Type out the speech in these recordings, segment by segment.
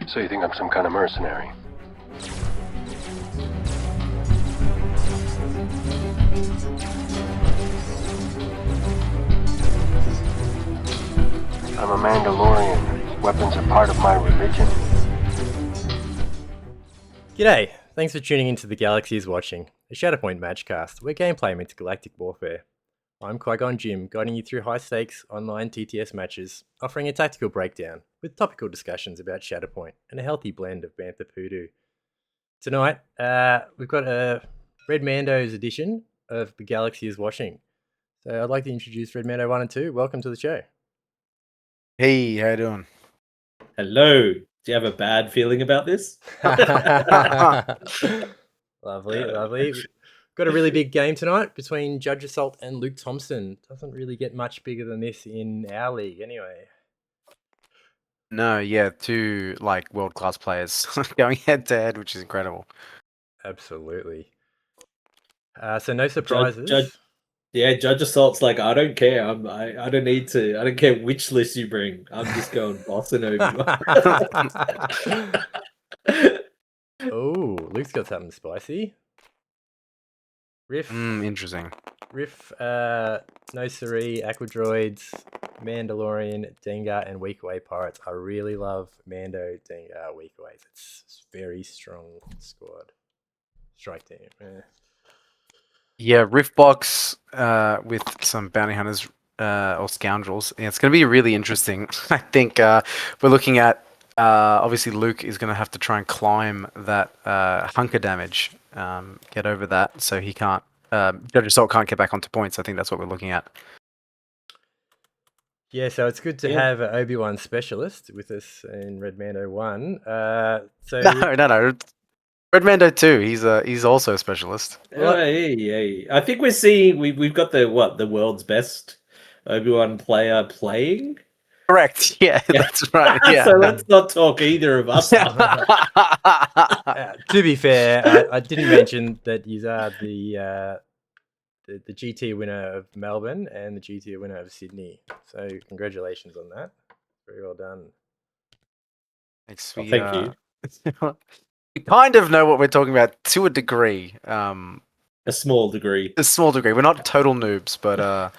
So you think I'm some kind of mercenary? I'm a Mandalorian. Weapons are part of my religion. G'day, thanks for tuning into The Galaxy is Watching, a Shatterpoint matchcast where gameplay meets galactic warfare. I'm Qui-Gon Jinn, guiding you through high-stakes online TTS matches, offering a tactical breakdown with topical discussions about Shatterpoint and a healthy blend of Bantha Poodoo. Tonight, we've got a Red Mando's edition of The Galaxy is Watching. So I'd like to introduce Red Mando 1 and 2. Welcome to the show. Hey, how you doing? Hello. Do you have a bad feeling about this? Lovely. Got a really big game tonight between Judge Assault and Luke Thompson. Doesn't really get much bigger than this in our league anyway. No, yeah, two world-class players going head-to-head, which is incredible. Absolutely. So no surprises. Judge Assault's like, I don't care. I don't need to. I don't care which list you bring. I'm just going boss and Obie. Oh, Luke's got something spicy. Riff. Interesting. Riff, No Siree, Aquadroids, Mandalorian, Dengar, and Weakaway Pirates. I really love Mando, Dengar, Weakaways. It's a very strong squad. Strike team. Yeah, Riff box with some bounty hunters or scoundrels. Yeah, it's going to be really interesting. I think we're looking at obviously Luke is going to have to try and climb that hunker damage, get over that, so he can't. Judge Assault can't get back onto points. I think that's what we're looking at. Yeah, so it's good to have an Obi-Wan specialist with us in Red Mando 1. No. Red Mando 2, he's also a specialist. Hey. I think we're seeing we've got the world's best Obi-Wan player playing. Correct. Yeah, that's right. Yeah. So let's not talk either of us. To be fair, I didn't mention that you are the GT winner of Melbourne and the GT winner of Sydney. So congratulations on that. Very well done. Thanks. Thank you. We kind of know what we're talking about to a degree. A small degree. We're not total noobs, but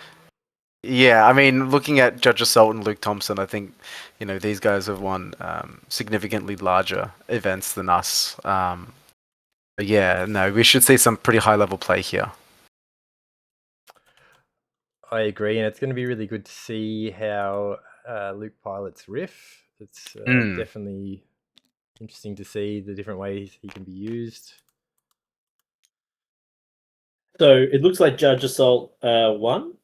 yeah, I mean, looking at Judge Assault and Luke Thompson, I think, these guys have won significantly larger events than us. But yeah, no, we should see some pretty high-level play here. I agree, and it's going to be really good to see how Luke pilots Riff. It's definitely interesting to see the different ways he can be used. So it looks like Judge Assault won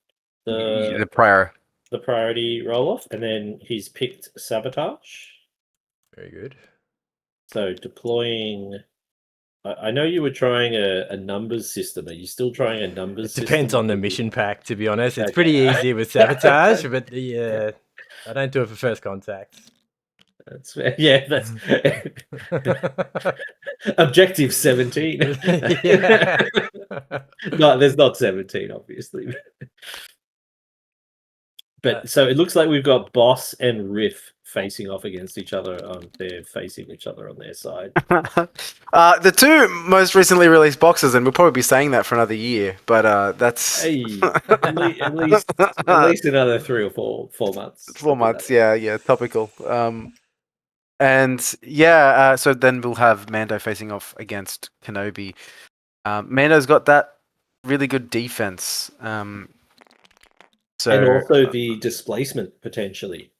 the priority roll-off, and then he's picked Sabotage. Very good. So deploying... I know you were trying a numbers system. Are you still trying a numbers system? It depends on the mission pack, to be honest. It's pretty easy with Sabotage, but I don't do it for first contact. That's Objective 17. No, there's not 17, obviously. But so it looks like we've got Boss and Riff facing off against each other. They're facing each other on their side. The two most recently released boxes, and we'll probably be saying that for another year. But that's at least another 3 or 4 months. 4 months, yeah, topical. And yeah, so then we'll have Mando facing off against Kenobi. Mando's got that really good defense. And also the displacement, potentially.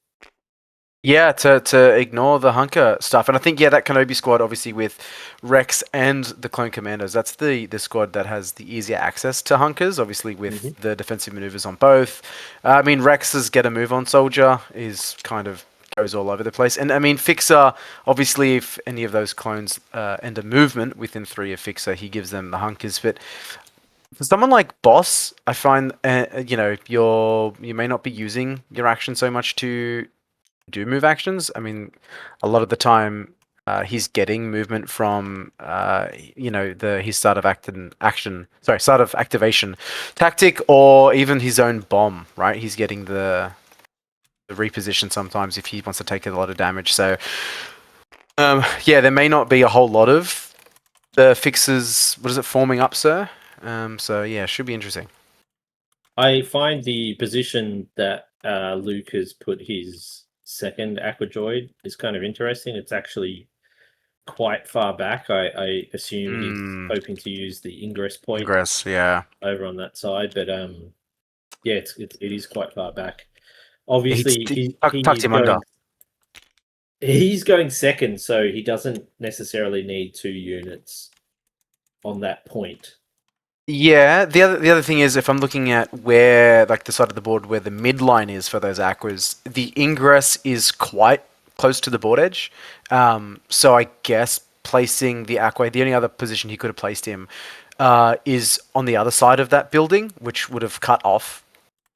Yeah, to ignore the hunker stuff. And I think, that Kenobi squad, obviously, with Rex and the Clone Commandos, that's the squad that has the easier access to hunkers, obviously, with the defensive maneuvers on both. I mean, Rex's get a move on soldier is kind of goes all over the place. And I mean, Fixer, obviously, if any of those clones end a movement within 3 of Fixer, he gives them the hunkers. But for someone like Boss, I find, you may not be using your action so much to do move actions. I mean, a lot of the time, he's getting movement from, his start of activation tactic, or even his own bomb, right? He's getting the reposition sometimes if he wants to take a lot of damage. So Yeah, there may not be a whole lot of the fixes. What is it forming up, sir? So yeah, should be interesting. I find the position that Luke has put his second Aquadroid is kind of interesting. It's actually quite far back. I assume he's hoping to use the ingress point over on that side, but yeah, it is quite far back. Obviously, tucked him under. He's going second, so he doesn't necessarily need 2 units on that point. Yeah, the other thing is, if I'm looking at where, like, the side of the board where the midline is for those aquas, the ingress is quite close to the board edge. So I guess placing the aqua, the only other position he could have placed him, is on the other side of that building, which would have cut off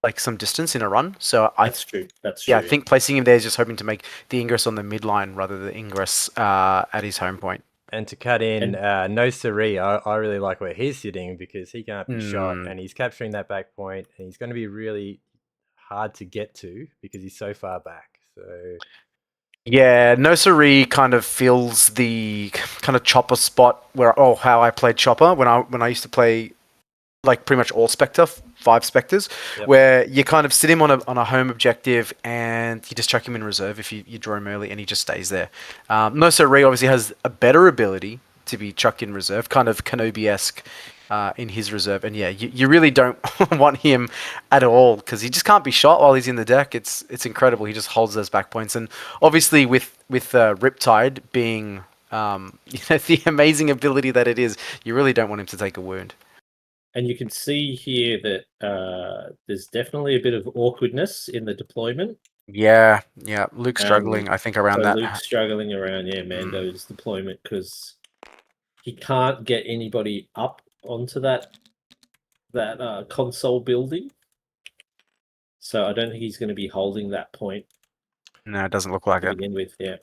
like some distance in a run. So That's true. Yeah, I think placing him there is just hoping to make the ingress on the midline rather than the ingress at his home point. And to cut in, no siree, I really like where he's sitting because he can't be shot and he's capturing that back point and he's going to be really hard to get to because he's so far back. So yeah, no siree kind of fills the kind of chopper spot where how I played chopper when I used to play like pretty much all Spectre, 5 Spectres, where you kind of sit him on a home objective and you just chuck him in reserve if you draw him early and he just stays there. No Siree obviously has a better ability to be chucked in reserve, kind of Kenobi-esque in his reserve. And yeah, you really don't want him at all because he just can't be shot while he's in the deck. It's incredible. He just holds those back points. And obviously with Riptide being the amazing ability that it is, you really don't want him to take a wound. And you can see here that there's definitely a bit of awkwardness in the deployment. Yeah. Luke's struggling, I think, around that. Luke's struggling around, Mando's deployment because he can't get anybody up onto that console building. So I don't think he's going to be holding that point. No, it doesn't look like it. To begin with, yeah.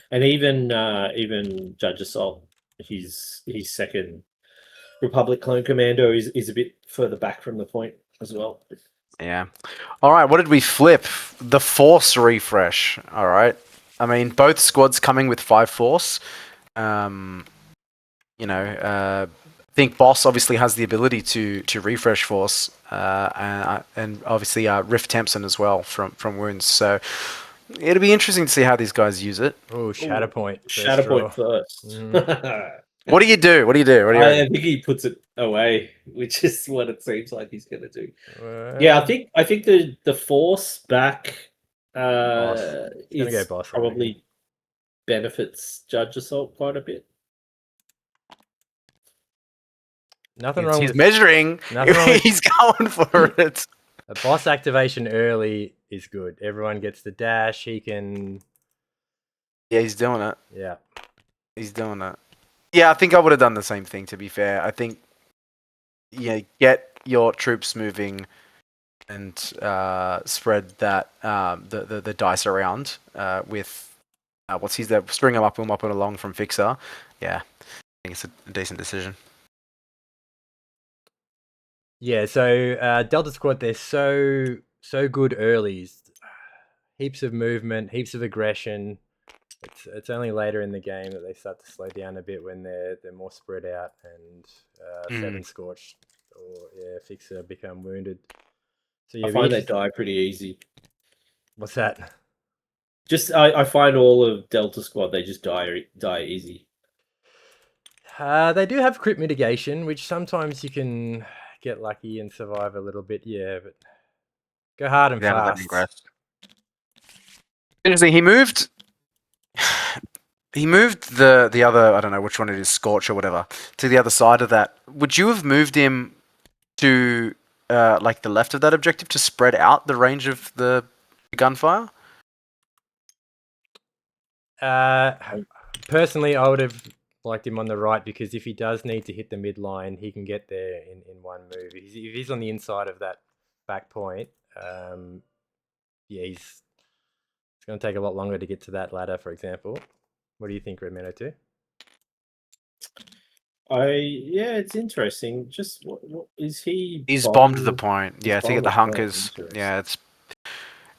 And even Judge Assault, his second Republic Clone Commando is a bit further back from the point as well. Yeah. All right, what did we flip? The Force refresh. All right. I mean, both squads coming with 5 Force. I think Boss obviously has the ability to refresh Force, and obviously Riff Thompson as well from Wounds. So it'll be interesting to see how these guys use it. Oh, Shatterpoint. Shatterpoint first. What do you do? I think he puts it away, which is what it seems like he's going to do. Yeah, I think the Force back is boss, probably benefits Judge Assault quite a bit. Nothing wrong. He's measuring. He's going for it. A boss activation early is good. Everyone gets the dash. He can. Yeah, he's doing it. Yeah, he's doing it. Yeah, I think I would have done the same thing, to be fair. I think, get your troops moving and spread that the dice around with what's his there? String them up and mop it along from Fixer. Yeah, I think it's a decent decision. Yeah, so Delta Squad, they're so good early. Heaps of movement, heaps of aggression. It's only later in the game that they start to slow down a bit when they're more spread out and 7 Scorched or Fixer become wounded. So I find they die pretty easy. What's that? Just I find all of Delta Squad, they just die easy. They do have crit mitigation, which sometimes you can get lucky and survive a little bit. Yeah, but go hard and fast. Interesting. He moved the other, I don't know which one it is, Scorch or whatever, to the other side of that. Would you have moved him to like the left of that objective to spread out the range of the gunfire? Personally, I would have liked him on the right because if he does need to hit the midline, he can get there in one move. If he's on the inside of that back point, it's going to take a lot longer to get to that ladder, for example. What do you think, Red Mando 2? It's interesting. Just what is he? He's bombed the point. Yeah, to get the hunkers. Yeah,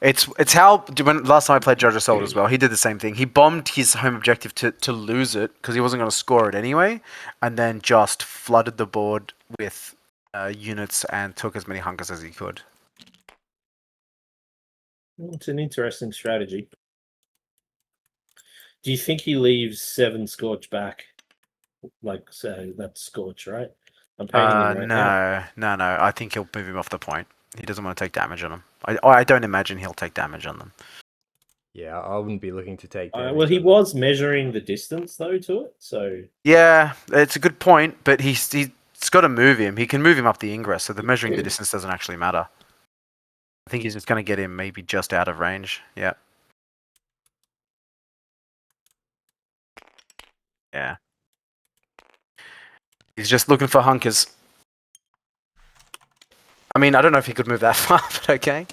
It's how when last time I played Judge Assault as well. He did the same thing. He bombed his home objective to lose it because he wasn't going to score it anyway, and then just flooded the board with units and took as many hunkers as he could. It's an interesting strategy. Do you think he leaves 7 Scorch back? Like, say, that's Scorch, right? I'm painting him right now. No. I think he'll move him off the point. He doesn't want to take damage on him. I don't imagine he'll take damage on them. Yeah, I wouldn't be looking to take damage. Well, he on was measuring the distance, though, to it, so... Yeah, it's a good point, but he's got to move him. He can move him up the ingress, so the measuring the distance doesn't actually matter. I think he's just going to get him maybe just out of range. Yeah. Yeah. He's just looking for hunkers. I mean, I don't know if he could move that far, but okay.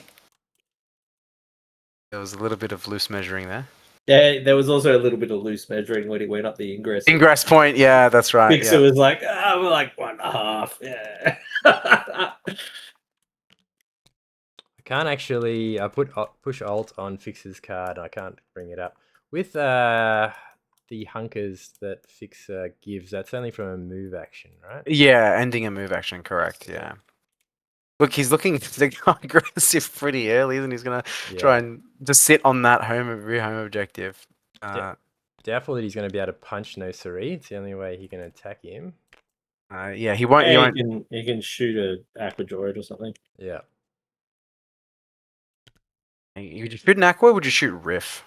There was a little bit of loose measuring there. Yeah, there was also a little bit of loose measuring when he went up the ingress. Ingress point, yeah, that's right. Fixer was like, we're like 1.5. Yeah. I can't actually. I push Alt on Fixer's card. I can't bring it up with the hunkers that Fixer gives. That's only from a move action, right? Yeah, ending a move action, correct. Yeah. Look, he's looking to go aggressive pretty early, isn't he? He's gonna try and just sit on that home objective. Doubtful that he's going to be able to punch No Siree. It's the only way he can attack him. Yeah, he won't. He can shoot a Aqua Droid or something. Yeah. Would you shoot an Aqua or would you shoot Riff?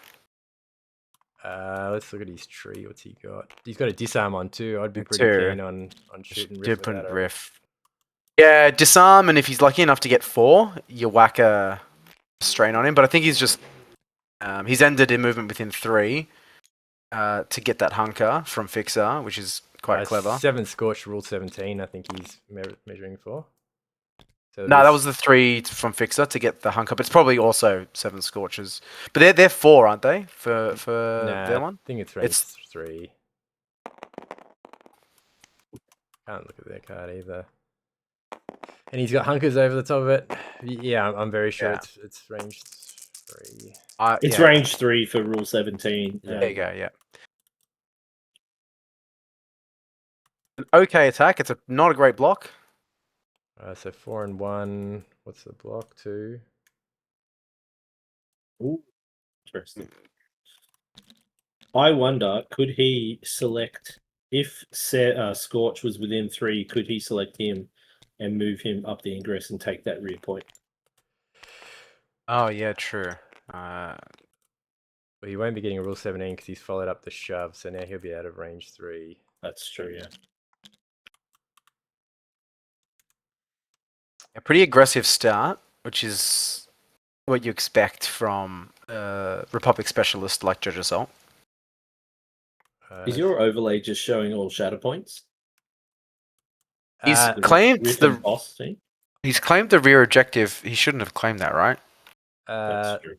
Let's look at his tree. What's he got? He's got a disarm on too. I'd be pretty keen on shooting Riff. Different Riff. Yeah, disarm, and if he's lucky enough to get 4, you whack a strain on him. But I think he's just he's ended in movement within 3 to get that hunker from Fixer, which is quite clever. 7 Scorch, rule 17. I think he's measuring for. So no, that was the 3 from Fixer to get the hunker, but it's probably also 7 Scorches. But they're 4, aren't they? For their one? I think it's 3. Can't look at their card either. And he's got hunkers over the top of it. Yeah, I'm very sure it's range 3. It's range 3 for rule 17. There you go, yeah. An okay attack. It's not a great block. So 4 and 1. What's the block? 2. Ooh, interesting. I wonder, could he select if Scorch was within 3? Could he select him and move him up the ingress and take that rear point? Oh yeah, true. Well, he won't be getting a rule 17 because he's followed up the shove, so now he'll be out of range 3. That's true, yeah. A pretty aggressive start, which is what you expect from Republic specialist like Judge Assault. Is your overlay just showing all shatter points? He's claimed boss team? He's claimed the rear objective. He shouldn't have claimed that, right? That's true.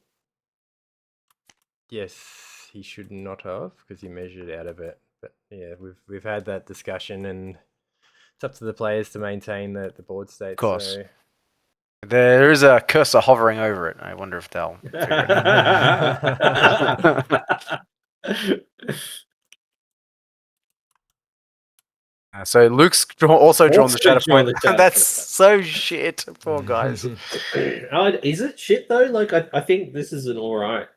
Yes, he should not have because he measured out of it. But yeah, we've had that discussion, and it's up to the players to maintain the board state. Of course. So... There is a cursor hovering over it. I wonder if they'll figure it out. So Luke's also drawn the Shatterpoint. That's so shit. Poor guys. Is it shit though? Like I think this is an alright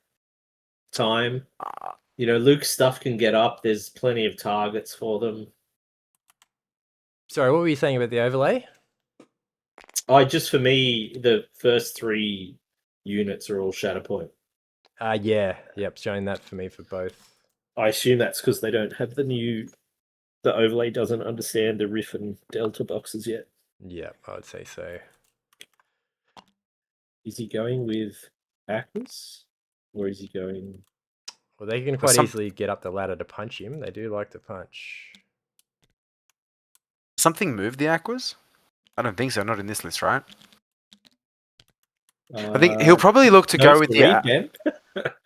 time. Luke's stuff can get up. There's plenty of targets for them. Sorry, what were you saying about the overlay? Just for me, the first 3 units are all Shatterpoint. Yep, showing that for me for both. I assume that's because they don't have the overlay doesn't understand the Riff and Delta boxes yet. Yeah, I would say so. Is he going with Aquas? Or is he going... Well, they can quite easily get up the ladder to punch him. They do like to punch. Something moved the Aquas? I don't think so. Not in this list, right? I think he'll probably look to go with the...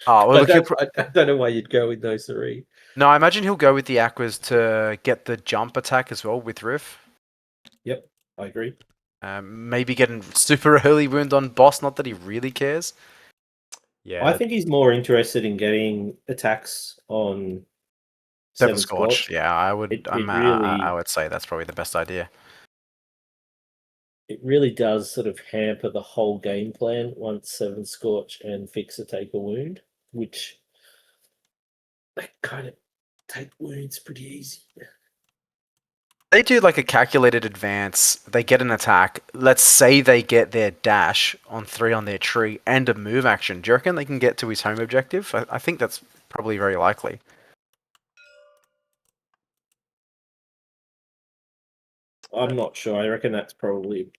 I don't know why you'd go with No Siree. No, I imagine he'll go with the Aquas to get the jump attack as well with Riff. Yep, I agree. Maybe getting super early wound on boss, not that he really cares. Yeah, I think he's more interested in getting attacks on Seven Seven Scorch. Scorch. Yeah, I would. I Really, would say that's probably the best idea. it really does sort of hamper the whole game plan once Seven Scorch and Fixer take a wound, which they kind of take wounds pretty easy. They do like a calculated advance. They get an attack. Let's say they get their dash on 3 on their tree and a move action. Do you reckon they can get to his home objective? I think that's probably very likely. I'm not sure. I reckon that's probably.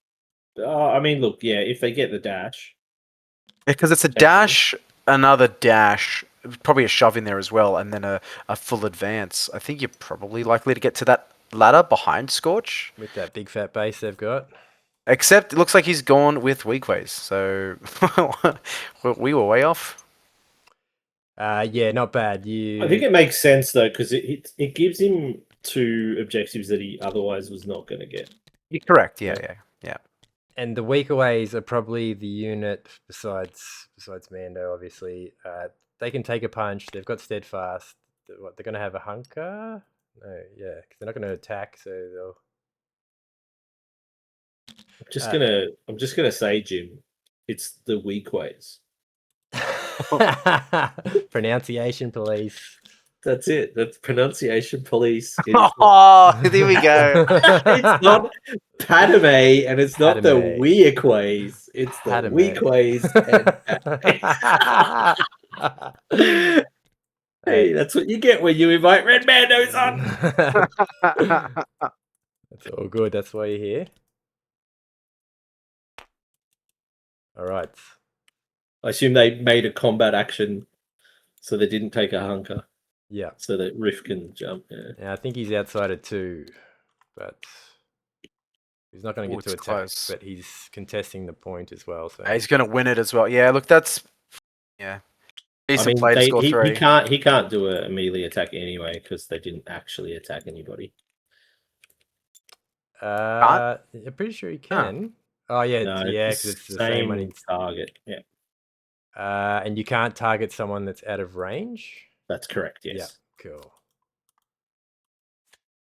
I mean, look, yeah, if they get the dash, Because it's a Definitely. dash, another dash, probably a shove in there as well, and then a full advance. I think you're probably likely to get to that ladder behind Scorch. with that big fat base they've got. Except it looks like he's gone with weak ways, so we were way off. Yeah, not bad. I think it makes sense though because it gives him 2 objectives that he otherwise was not going to get. You're correct. Yeah. And the weaker ways are probably the unit besides Mando, obviously. They can take a punch. They've got steadfast. What, they're going to have a hunker? No, yeah, because they're not going to attack, so they'll. I'm just gonna say, Jim, it's the weak ways. Pronunciation police. That's it. That's pronunciation police. Oh, there we go. It's not Padme, and it's not the Padme. weak ways. It's the Padme. weak ways. And hey, that's what you get when you invite Red Mandos on. That's all good. That's why you're here. All right. I assume they made a combat action, so they didn't take a hunker, Yeah. so that Riff can jump. Yeah. Yeah, I think he's outside of 2, but he's not going to Ooh, get to it's attack. close. But he's contesting the point as well. So He's going to win it as well. Yeah, look, that's decent play to score 3. He can't do a melee attack anyway because they didn't actually attack anybody. I'm pretty sure he can. Oh yeah, No, yeah, because it's the same money. target. Yeah, And you can't target someone that's out of range. that's correct. Yes. Yeah, cool.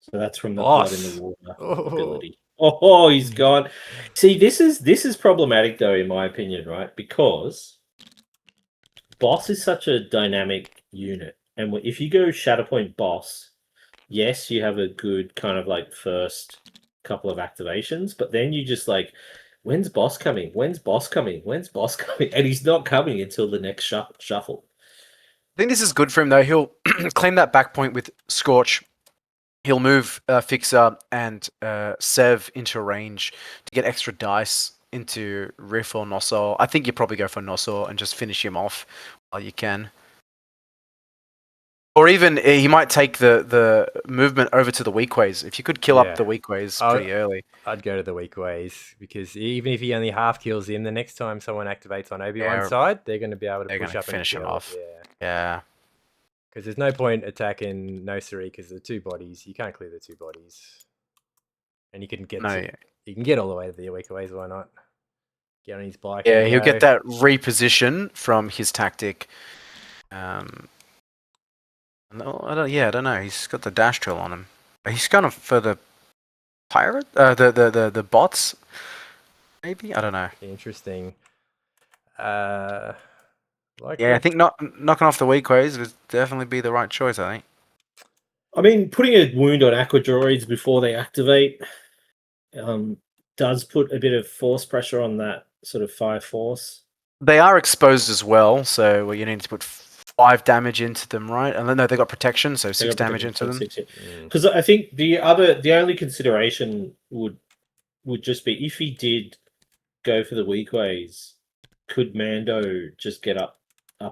So that's from the Boss. blood in the water Oh. ability. Oh, he's gone. See, this is problematic though, in my opinion, right? Because boss is such a dynamic unit, and if you go Shatterpoint boss, yes, you have a good kind of like first couple of activations, but then you just like, when's boss coming? When's boss coming? When's boss coming? And he's not coming until the next shuffle. I think this is good for him though. He'll claim that back point with Scorch. He'll move Fixer and Sev into range to get extra dice into Riff or Nosor. I think you probably go for Nosor and just finish him off while you can. Or even he might take the movement over to the weak ways. If you could kill up the weak ways pretty early. I'd go to the weak ways because even if he only half kills him, the next time someone activates on Obi-Wan's side, they're going to be able to push up finish and him off. Yeah. Because there's no point attacking Nosiri because the 2 bodies. You can't clear the 2 bodies, and you can get you can get all the way to the weaker ways. Why not? Get on his bike. Yeah, he'll get that reposition from his tactic. No, I don't know. He's got the dash drill on him. He's going for the pirate, the bots. Maybe, I don't know. Interesting. I think knocking off the weak ways would definitely be the right choice. I think. I mean, putting a wound on aqua droids before they activate does put a bit of force pressure on that sort of fire force. They are exposed as well, so you need to put 5 damage into them, right? And then they got protection, so 6 damage into them. Because I think the only consideration would just be if he did go for the weak ways, could Mando just get up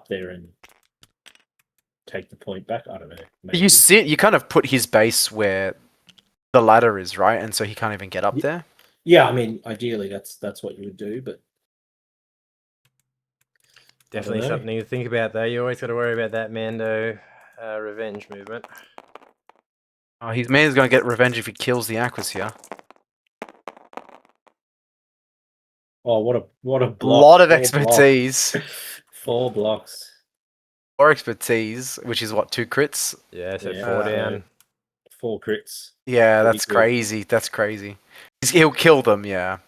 there and take the point back? I don't know. Maybe. You kind of put his base where the ladder is, right? And so he can't even get up there. Yeah, I mean, ideally that's what you would do, but definitely something to think about, though. You always got to worry about that Mando revenge movement. Oh, his man's going to get revenge if he kills the Aquas here. Oh, what a block. Lot of expertise. 4 blocks. 4 expertise, which is what, 2 crits? Yeah, so Yeah. 4 down. 4 crits. Yeah, Pretty that's good. crazy. That's crazy. He'll kill them, yeah.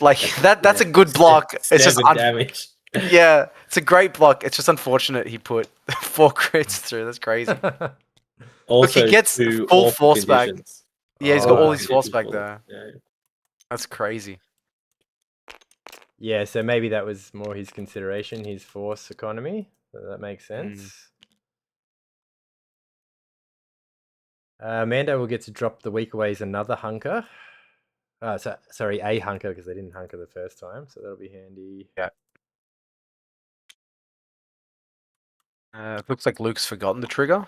Like that's a good block. It's just 7 damage. yeah, it's a great block. It's just unfortunate he put 4 crits through. That's crazy. Also, he gets 2 full awful force back. conditions. Yeah, he's got all his Conditions force back full. there. Yeah. That's crazy. Yeah, so maybe that was more his consideration, his force economy. So that makes sense. Mando will get to drop the weak aways another hunker. Sorry, a hunker, because they didn't hunker the first time, so that'll be handy. Yeah. Looks like Luke's forgotten the trigger,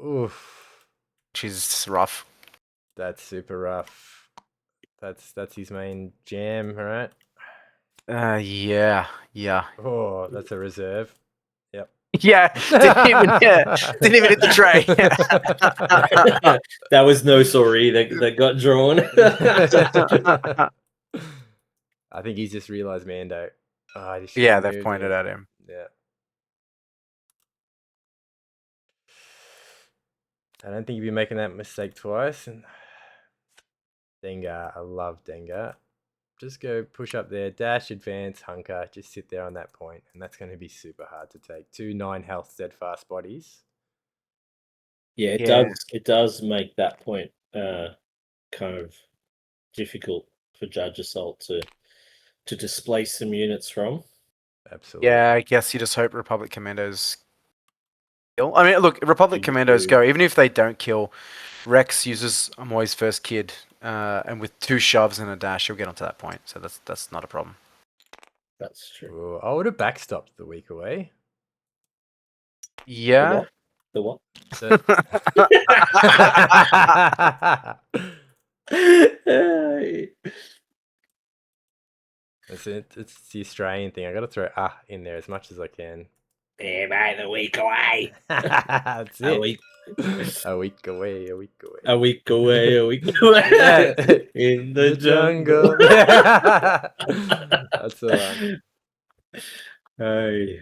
Oof, which is rough. that's super rough. That's his main jam, right? Yeah. Oh, that's a reserve. Yep. Yeah, didn't even hit the tray. That was no sorry that got drawn. I think he's just realised Mando. Yeah, they've pointed at him. Yeah. I don't think you'd be making that mistake twice. And Dengar, I love Dengar. Just go push up there, dash, advance, hunker, just sit there on that point, and that's going to be super hard to take. 2 9 health steadfast bodies. Yeah, it does make that point kind of difficult for Judge Assault to displace some units from. Absolutely. Yeah, I guess you just hope Republic Commandos kill. I mean, look, Republic Commandos go, even if they don't kill, Rex uses Amoy's first kid, and with 2 shoves and a dash, he'll get onto that point. So that's not a problem. That's true. Ooh, I would have backstopped the week away. Yeah. The what? It's the Australian thing. I got to throw in there as much as I can. Yeah, mate, the week away. That's it. A week away. a week away. Yeah. In the jungle. That's the one. Hey.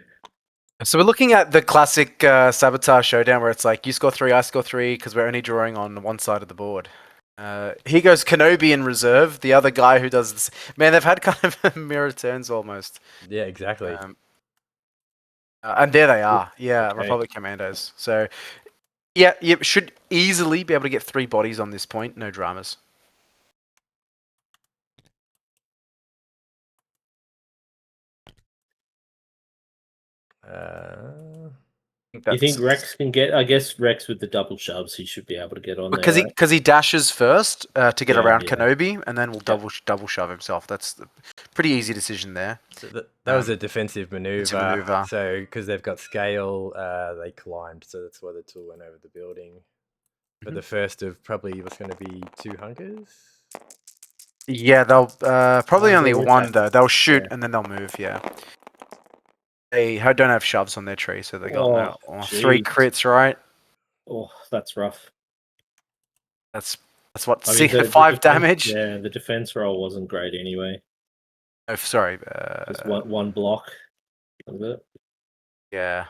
So we're looking at the classic Sabotage Showdown where it's like, you score 3, I score 3, because we're only drawing on one side of the board. Here goes Kenobi in reserve, the other guy who does this. Man, they've had kind of mirror turns almost. Yeah, exactly. And there they are. Yeah, Okay. Republic Commandos. So, yeah, you should easily be able to get 3 bodies on this point. No dramas. You think Rex can get? I guess Rex with the double shoves, he should be able to get on because there. he dashes first to get around Yeah. Kenobi, and then will double shove himself. That's a pretty easy decision there. So that was a defensive maneuver. So because they've got scale, they climbed. So that's why the tool went over the building. But the first of probably was going to be 2 hunkers. Yeah, they'll probably only they'll one attack. though. They'll shoot and then they'll move. Yeah. They don't have shoves on their tree, so they got 3 jeez. crits, right? Oh, that's rough. That's what, I mean, 5 damage. Yeah, the defense roll wasn't great anyway. Oh, sorry. Just one block. Was it? Yeah.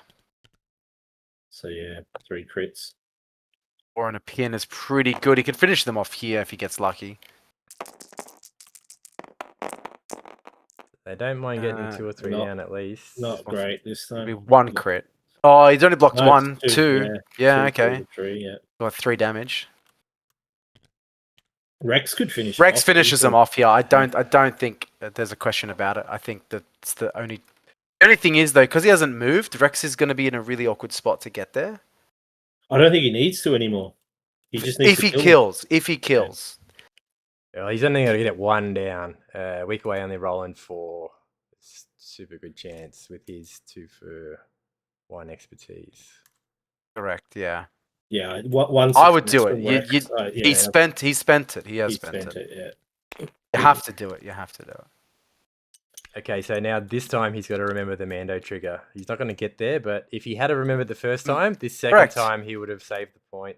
So yeah, 3 crits. 4 and a pin is pretty good. He can finish them off here if he gets lucky. They don't mind getting 2 or 3 not- down at least. Not great this time. Maybe 1 crit. Oh, he's only blocked No, 1, it's 2. Yeah, two, okay. 3, yeah. Got 3 damage. Rex could finish. Rex off finishes easily. them off here. I don't think there's a question about it. I think that's the only thing is though, because he hasn't moved, Rex is going to be in a really awkward spot to get there. I don't think he needs to anymore. He just needs If to he kill them. kills, if he kills. Well, he's only going to get 1 down. Week away only rolling 4. Super good chance with his 2 for 1 expertise. Correct. Yeah. Yeah, one. I would do it. Yeah, He spent it. He has spent it. Yeah. You have to do it. You have to do it. Okay, so now this time he's got to remember the Mando trigger. He's not going to get there, but if he had to remember the first time, this second Correct. time he would have saved the point.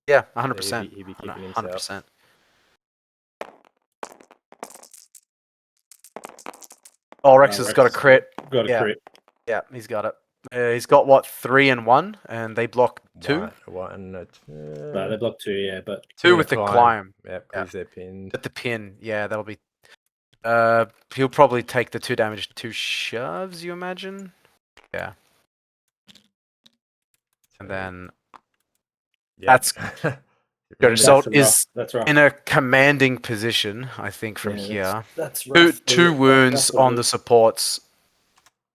Yeah, So 100%. he'd be kicking himself. 100%. Oh, Rex has got a crit. Got a Yeah. crit. Yeah, he's got it. He's got what, 3 and 1, and they block 2. They block 2, yeah, but 2 with the climb. Yep, because they're pinned. At the pin, yeah, that'll be. He'll probably take the 2 damage, 2 shoves. You imagine? Yeah. And then that's Judge Assault is in a commanding position, I think, from here. That's rough. Two wounds on the supports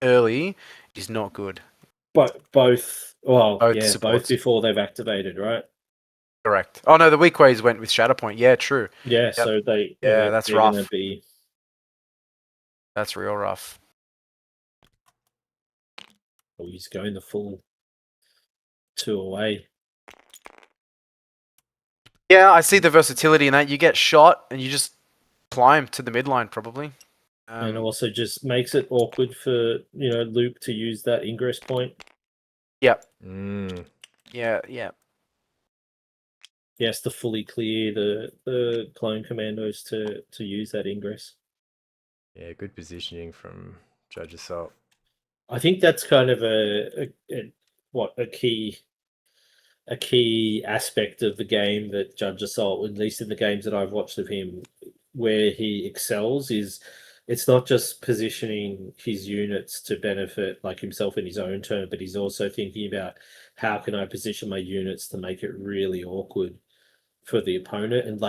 early is not good. But both supports. before they've activated, right? Correct. Oh no, the weak ways went with Shatterpoint. Yeah, true. Yeah, so that's they're rough. That's real rough. Oh, he's going the full 2 away. Yeah, I see the versatility in that. You get shot and you just climb to the midline, probably. And also just makes it awkward for Luke to use that ingress point. Yep. Yeah. He has to fully clear the clone commandos to use that ingress. Yeah, good positioning from Judge Assault. I think that's kind of a key aspect of the game that Judge Assault, at least in the games that I've watched of him, where he excels is it's not just positioning his units to benefit like himself in his own turn, but he's also thinking about how can I position my units to make it really awkward for the opponent. And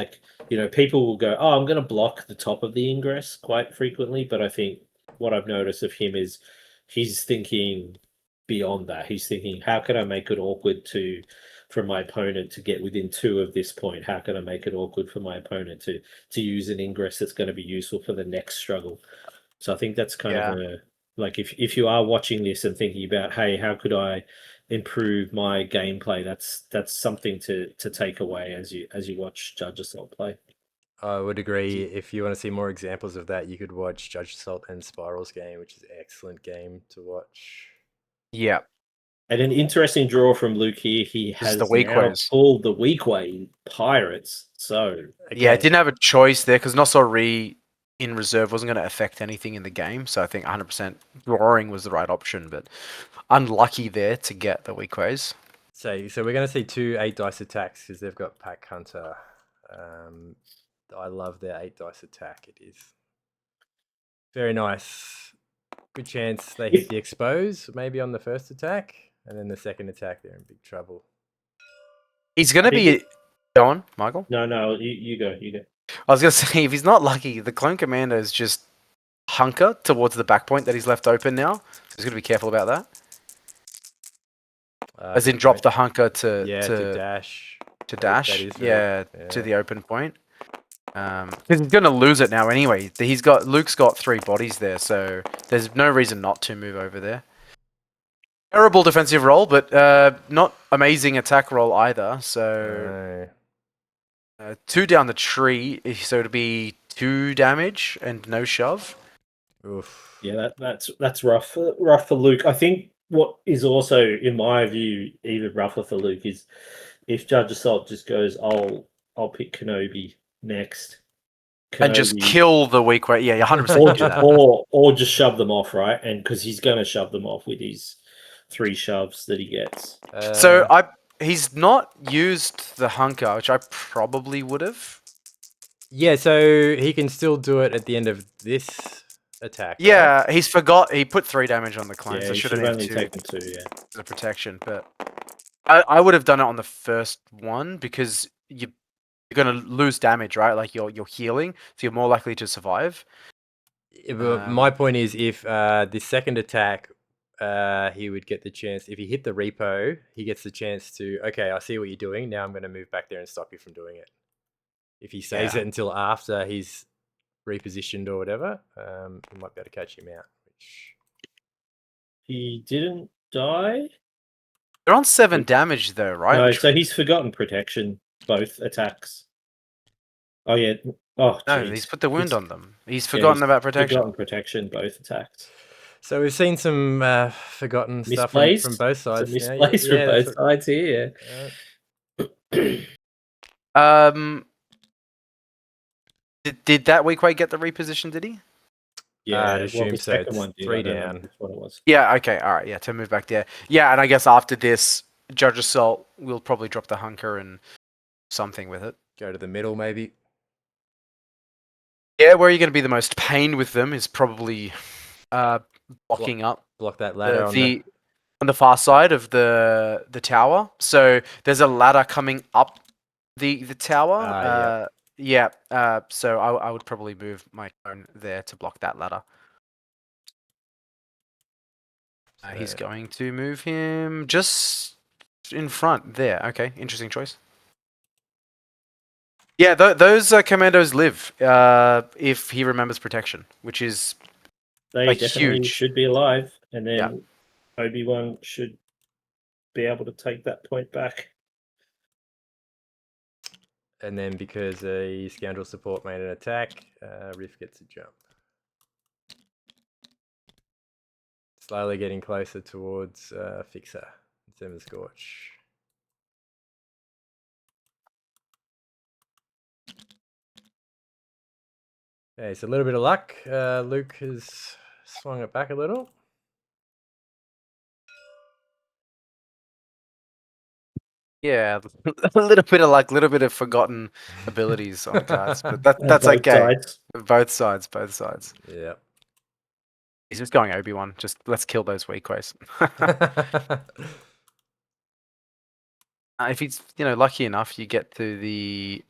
people will go, oh, I'm going to block the top of the ingress quite frequently, but I think what I've noticed of him is he's thinking beyond that. He's thinking, how can I make it awkward for my opponent to get within 2 of this point? How can I make it awkward for my opponent to use an ingress that's going to be useful for the next struggle? So I think that's kind of if you are watching this and thinking about, hey, how could I improve my gameplay? That's something to take away as you watch Judge Assault play. I would agree. If you want to see more examples of that, you could watch Judge Assault and Spiral's game, which is an excellent game to watch. Yeah. And an interesting draw from Luke here. He has pulled the weak way Pirates. So yeah, it didn't have a choice there because Nosori in reserve wasn't going to affect anything in the game. So I think 100% drawing was the right option, but unlucky there to get the weak ways. So we're going to see 2 8 dice attacks because they've got Pack Hunter. I love their 8 dice attack. It is very nice. Good chance they hit the expose maybe on the first attack, and then the second attack they're in big trouble. He's going to be... Go on, Michael. No, you go. I was going to say, if he's not lucky, the Clone Commandos just hunker towards the back point that he's left open now. So he's going to be careful about that. As in drop the hunker to dash. To dash, to the open point. Because he's going to lose it now anyway. Luke's got 3 bodies there, so there's no reason not to move over there. Terrible defensive roll, but not amazing attack roll either. So 2 down the tree, so it'll be 2 damage and no shove. Oof. Yeah, that's rough for Luke. I think what is also, in my view, even rougher for Luke is if Judge Assault just goes, I'll pick Kenobi next. And just kill the weak way. Yeah, 100% do that. Or just shove them off, right? And because he's going to shove them off with his 3 shoves that he gets. He's not used the hunker, which I probably would have. Yeah, so he can still do it at the end of this attack. Yeah, right? He's forgot. He put 3 damage on the clone, so should have only taken 2. Yeah, the protection. But I would have done it on the first one because you're going to lose damage, right? Like you're healing, so you're more likely to survive. My point is, if the second attack, he would get the chance. If he hit the repo, he gets the chance to. Okay, I see what you're doing. Now I'm going to move back there and stop you from doing it. If he saves it until after he's repositioned or whatever, he might be able to catch him out. He didn't die. They're on 7 damage though, right? No, so he's forgotten protection. Both attacks. Oh yeah. Oh no, he's put the wound on them. He's forgotten about protection. Forgotten protection. Both attacks. So we've seen some forgotten stuff from both sides. Misplaced from both sides here. Did that weak way get the reposition? Did he? Yeah, I'd well, assume the so. second It's one did. 3 I don't know down. which one it was. Yeah, okay, all right, yeah, to move back there. Yeah, and I guess after this, Judge Assault will probably drop the hunker and something with it. Go to the middle, maybe. Yeah, where you're going to be the most pain with them is probably blocking up Block that ladder on the far side of the tower. So there's a ladder coming up the tower. So I would probably move my clone there to block that ladder. He's going to move him just in front there. Okay, interesting choice. Yeah, those commandos live if he remembers protection, which is They definitely huge. should be alive, and then Obi-Wan should be able to take that point back. And then because a scoundrel support made an attack, Riff gets a jump. Slowly getting closer towards Fixer instead of Scorch. Okay, so a little bit of luck. Luke has swung it back a little. Yeah, a little bit of luck, a little bit of forgotten abilities on cards, but that's both okay. sides. Both sides. Yeah. He's just going Obi-Wan. Just let's kill those weak ways. If he's lucky enough, you get to the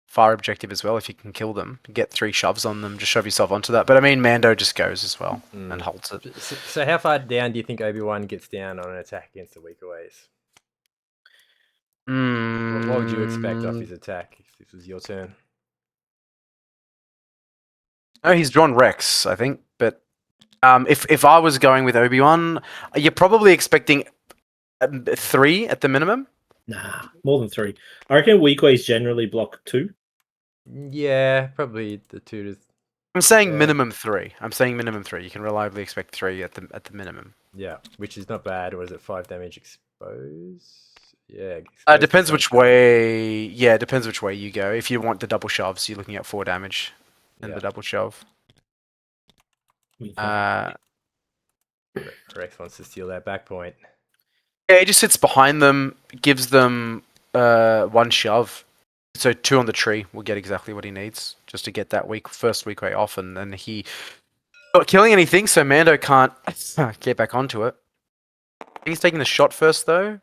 far objective as well. If you can kill them, get 3 shoves on them, just shove yourself onto that. But I mean, Mando just goes as well and holds it. So how far down do you think Obi-Wan gets down on an attack against the weaker ways? What would you expect off his attack if this was your turn? Oh, he's drawn Rex, I think. But if I was going with Obi-Wan, you're probably expecting 3 at the minimum. Nah, more than 3. I reckon weak ways generally block 2. Yeah, probably the 2 to. I'm saying minimum 3. You can reliably expect 3 at the minimum. Yeah, which is not bad. Or is it 5 damage exposed? Yeah. Depends which way. Yeah, depends which way you go. If you want the double shoves, you're looking at 4 damage and the double shove. Rex wants to steal that back point. Yeah, he just sits behind them, gives them 1 shove. So 2 on the tree will get exactly what he needs just to get that first weak way off, and then he not killing anything, so Mando can't get back onto it. I think he's taking the shot first, though.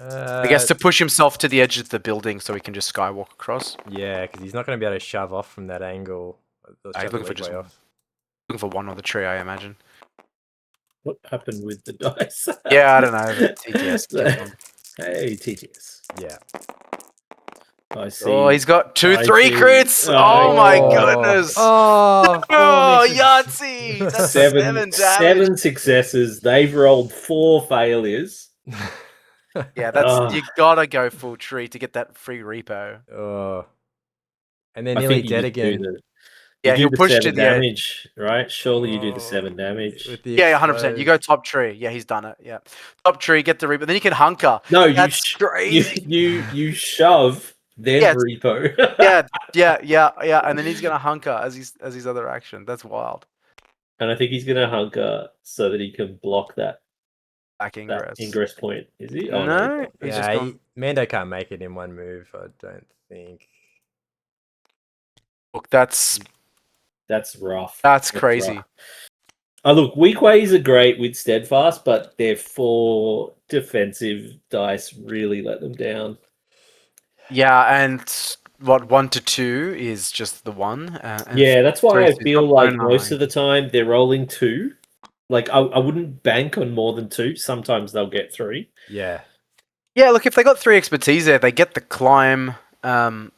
I guess to push himself to the edge of the building so he can just skywalk across. Yeah, because he's not going to be able to shove off from that angle. He's looking for 1 on the tree, I imagine. What happened with the dice? Yeah, I don't know. TTS. Hey, TTS. Yeah. I see. Oh, he's got 2-3 crits. Oh my goodness. Oh, Yahtzee. That's 7 damage. 7 successes. They've rolled 4 failures. Yeah, that's you gotta go full tree to get that free repo. Oh. And then nearly dead again. Yeah, he'll push to the damage, right? Surely you do the 7 damage. Yeah, 100%. You go top tree. Yeah, he's done it. Yeah, top tree, get the repo. Then you can hunker. No, you shove, then repo. yeah, and then he's gonna hunker as his other action. That's wild. And I think he's gonna hunker so that he can block that back ingress. That ingress point. Is he? Oh, no. Mando can't make it in 1 move. I don't think. Look, that's rough. That's crazy. Rough. Oh, look, weak ways are great with steadfast, but their 4 defensive dice really let them down. Yeah, and 1 to 2 is just the 1. Yeah, that's why I feel like most of the time they're rolling 2. Like I wouldn't bank on more than 2. Sometimes they'll get 3. Yeah. Yeah, look, if they got 3 expertise there, they get the climb,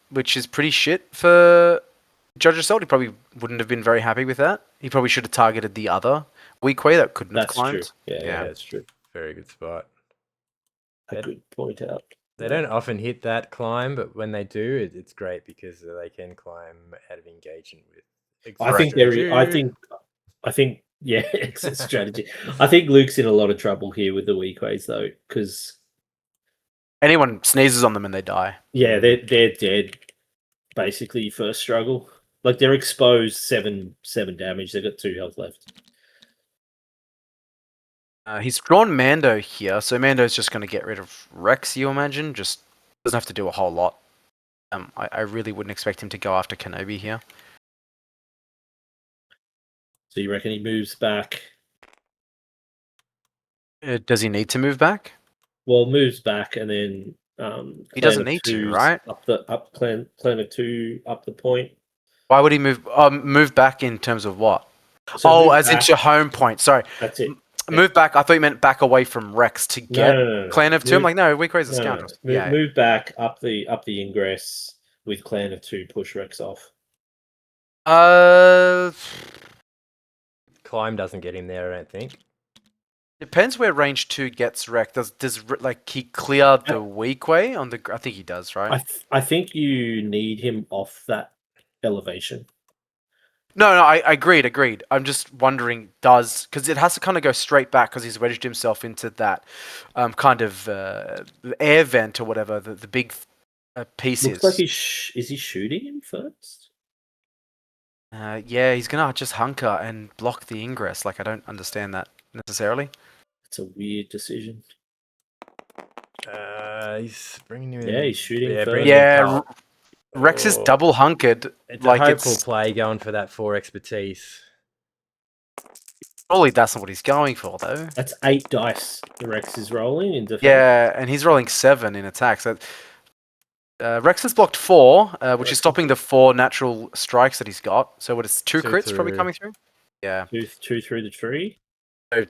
which is pretty shit for Judge Assault. He probably wouldn't have been very happy with that. He probably should have targeted the other weak way that couldn't have climbed. True. Yeah, that's true. Very good spot. A good point out. They don't often hit that climb, but when they do, it's great because they can climb out of engagement with. I think. Yeah, exit strategy. I think Luke's in a lot of trouble here with the weak ways, though, because anyone sneezes on them and they die. Yeah, they're dead. Basically, first struggle. Like they're exposed 7 damage. They've got 2 health left. He's drawn Mando here, so Mando's just going to get rid of Rex, you imagine? Just doesn't have to do a whole lot. I really wouldn't expect him to go after Kenobi here. So you reckon he moves back? Does he need to move back? Well, moves back and then He doesn't need to, right? Up clan of 2 up the point. Why would he move? Move back in terms of what? So move as back. into home point. Sorry. That's it. Move back. I thought you meant back away from Rex to get No. Clan of 2. I'm like, no, weak ways are scoundrels. Move back up the ingress with Clan of 2. Push Rex off. Climb doesn't get him there, I don't think. Depends where range 2 gets Rex. Does like he clear the weak way on the? I think he does, right? I think you need him off that elevation. No, I agreed. I'm just wondering, because it has to kind of go straight back because he's wedged himself into that kind of air vent or whatever the big piece Looks like is he shooting him first? Yeah, he's gonna just hunker and block the ingress. Like I don't understand that necessarily. It's a weird decision. He's bringing him in. Yeah, he's shooting first. bringing Yeah, him Rex is double hunkered. It's like a hopeful play going for that 4 expertise. Surely that's not what he's going for, though. That's 8 dice the Rex is rolling in defense. Yeah, and he's rolling 7 in attack. So Rex has blocked 4, which is stopping the 4 natural strikes that he's got. So what is 2 crits probably coming through? Yeah. 2 through the tree. So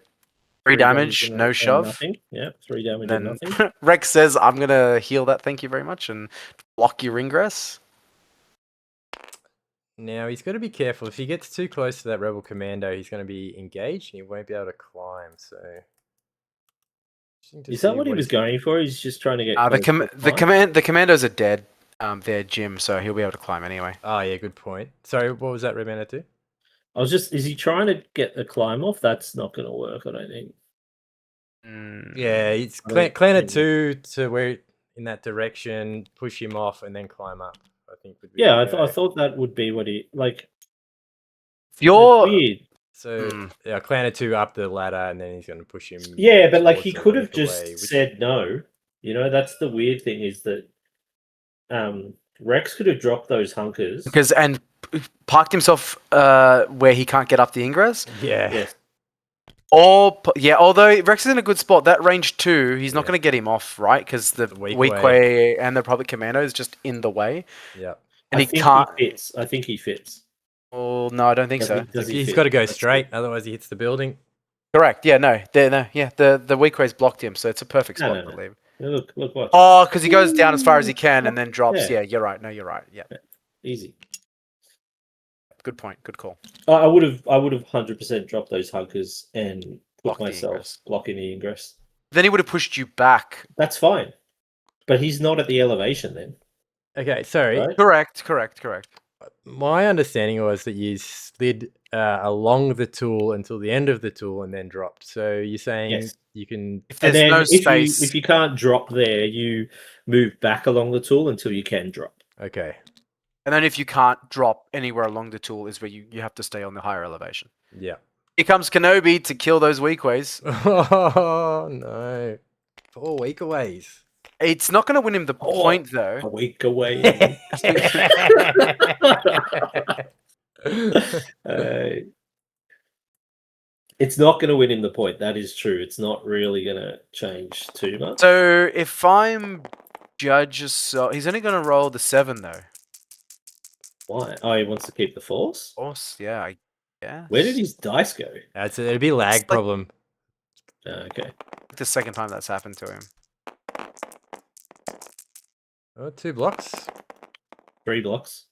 3 damage, no shove. Nothing. Yeah, 3 damage and nothing. Rex says, I'm going to heal that, thank you very much, and block your ingress. Now, he's got to be careful. If he gets too close to that Rebel Commando, he's going to be engaged and he won't be able to climb. So, is that what he was going for? He's just trying to get the commandos are dead. They're Jim, so he'll be able to climb anyway. Oh, yeah, good point. Sorry, what was that Red Mando do? is he trying to get the climb off? That's not going to work, I don't think. Yeah, it's clan of 2 to where in that direction, push him off, and then climb up. I think would be. Yeah, I thought that would be what he like. You're weird. So yeah, clan of 2 up the ladder, and then he's going to push him. Yeah, but like he could have just said no. You know, that's the weird thing is that Rex could have dropped those hunkers and parked himself where he can't get up the ingress. Yeah. Yes. Although Rex is in a good spot, that range 2, he's not going to get him off, right? Because the weak way and the Republic Commando is just in the way. Yeah. And he can't. I think he fits. Oh, no, I don't think so. He's got to go straight, otherwise he hits the building. Correct. Yeah, the weak way's blocked him, so it's a perfect spot, I believe. Look what. Oh, because he goes down as far as he can and then drops. Yeah, you're right. No, you're right. Yeah. Easy. Good point. Good call. I would have 100% dropped those hunkers and put myself blocking the ingress. Then he would have pushed you back. That's fine, but he's not at the elevation then. Okay, sorry. Right? Correct. My understanding was that you slid along the tool until the end of the tool and then dropped. So you're saying you can. If there's no space, if you can't drop there, you move back along the tool until you can drop. Okay. And then if you can't drop anywhere along the tool is where you have to stay on the higher elevation. Yeah. Here comes Kenobi to kill those weak ways. Oh, no. 4 weak ways. It's not going to win him the point, though. A week away. It's not going to win him the point. That is true. It's not really going to change too much. So if I'm Judge, he's only going to roll the 7, though. Why? Oh, he wants to keep the force? Force, yeah, I guess. Where did his dice go? It'd be a lag problem. Okay. The second time that's happened to him. Oh, 2 blocks. 3 blocks.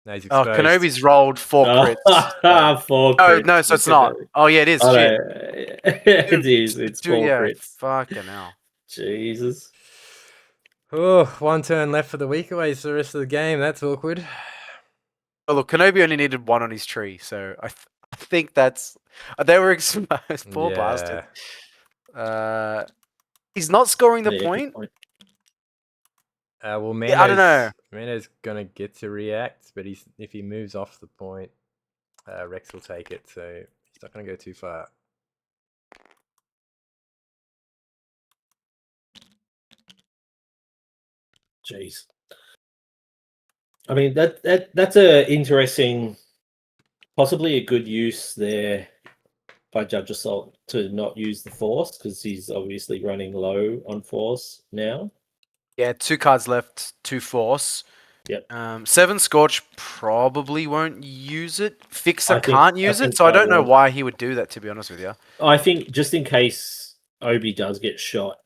No, he's exposed. Kenobi's rolled 4 crits. 4 crits. No, so it's not. Oh, yeah, it is. It is. It's 4 crits. Fucking hell. Jesus. Oh, 1 turn left for the weak aways for the rest of the game. That's awkward. Oh, look, Kenobi only needed 1 on his tree, so I think that's... They were exposed. Poor bastard. He's not scoring the point. Well, Yeah, I don't know. Mando's gonna get to react, but if he moves off the point, Rex will take it, so he's not gonna go too far. Jeez. I mean that's a interesting, possibly a good use there by Judge Assault to not use the Force, because he's obviously running low on Force now. Yeah, 2 cards left, 2 Force. Yep. 7 Scorch probably won't use it. Fixer I can't use it, so I don't know why he would do that, to be honest with you. I think just in case Obie does get shot,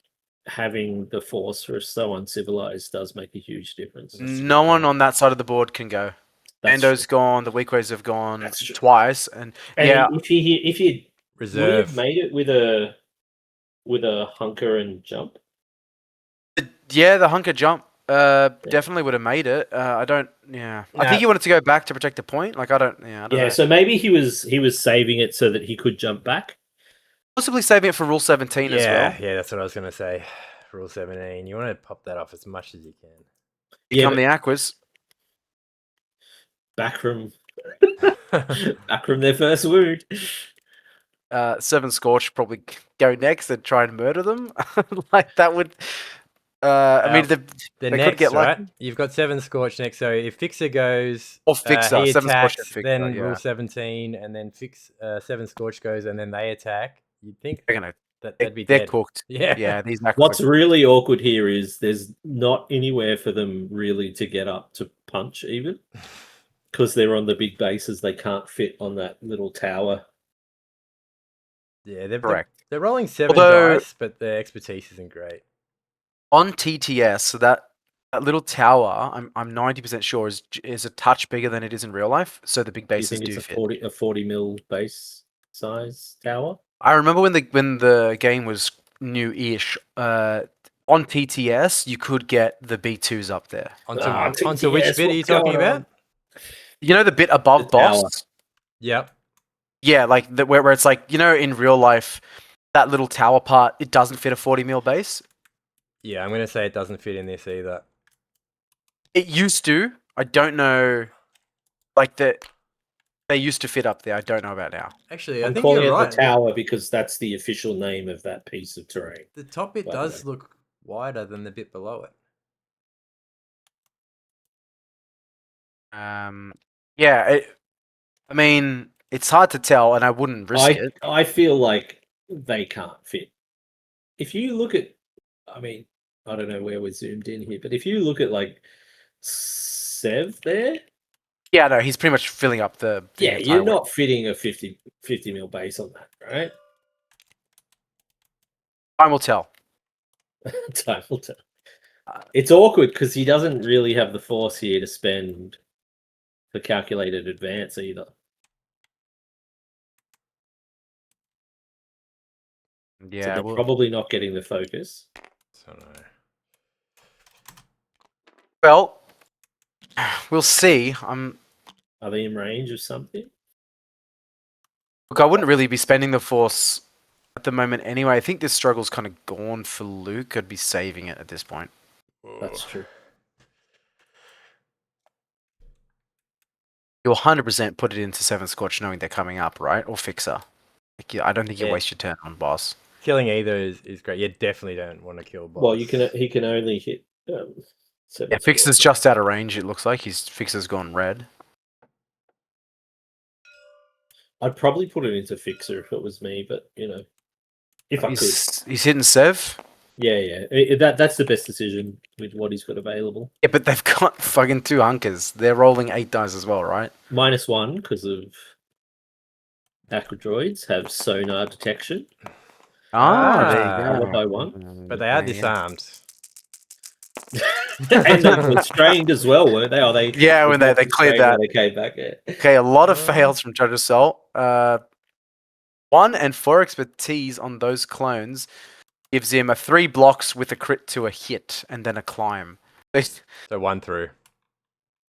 having the Force for So Uncivilized does make a huge difference. No one on that side of the board can go. Mando's gone, the weak ways have gone twice, and yeah. If he Reserve. would he have made it with a hunker and jump? Yeah, the hunker jump definitely would have made it. I don't. Yeah, I think he wanted to go back to protect the point. Like I don't. Yeah, I don't know. So maybe he was saving it so that he could jump back. Possibly saving it for Rule 17 as well. Yeah, that's what I was gonna say. Rule 17. You want to pop that off as much as you can. Become the Aquas. Back from their first wound. 7 Scorch probably go next and try and murder them. Like that would. I mean, they next, could get right? lucky. You've got 7 Scorch next, so if Fixer goes, or Fixer, he 7 attacks, Scorch, Fixer, then Rule 17, and then 7 Scorch goes, and then they attack. You'd think that'd be they're dead. cooked. Yeah, these. What's really awkward here is there's not anywhere for them really to get up to punch, even because they're on the big bases. They can't fit on that little tower. Yeah, correct. They're rolling 7 dice, but their expertise isn't great. On TTS, so that little tower, I'm 90% sure is a touch bigger than it is in real life. So the big bases do fit. A 40 mil base size tower. I remember when the game was new-ish. On TTS, you could get the B2s up there. Onto which bit are you talking about? You know the bit above boss? Yep. Yeah, like where it's like, in real life, that little tower part, it doesn't fit a 40 mil base. Yeah, I'm going to say it doesn't fit in this either. It used to. I don't know. Like, they used to fit up there. I don't know about now. Actually, I think calling you're it right. The tower because that's the official name of that piece of terrain. The top bit does look wider than the bit below it. Yeah, I mean, it's hard to tell, and I wouldn't risk it. I feel like they can't fit. If you look at, I mean, I don't know where we're zoomed in here, but if you look at like Sev there. Yeah, no, he's pretty much filling up the you're not fitting a 50 mil base on that, right? Time will tell. Time will tell. It's awkward because he doesn't really have the Force here to spend for calculated advance either. Yeah, so they're probably not getting the focus. So no. Well, we'll see. Are they in range of something? Look, I wouldn't really be spending the Force at the moment anyway. I think this struggle's kind of gone for Luke. I'd be saving it at this point. That's true. You'll 100% put it into 7 Scorch knowing they're coming up, right? Or Fixer. I don't think you waste your turn on boss. Killing either is great. You definitely don't want to kill boss. Well, he can only hit 7 Fixer's just out of range, it looks like. Fixer's gone red. I'd probably put it into Fixer if it was me, but, if I could. He's hitting Sev? Yeah. That's the best decision with what he's got available. Yeah, but they've got fucking 2 hunkers. They're rolling 8 dice as well, right? -1 because of Aquadroids have sonar detection. There you go. By 1. But they are disarmed. And they were strained as well, weren't they? When they cleared that. They came back, yeah. Okay, a lot of fails from Judge Assault. 1 and 4 expertise on those clones gives him a 3 blocks with a crit to a hit and then a climb. So 1 through.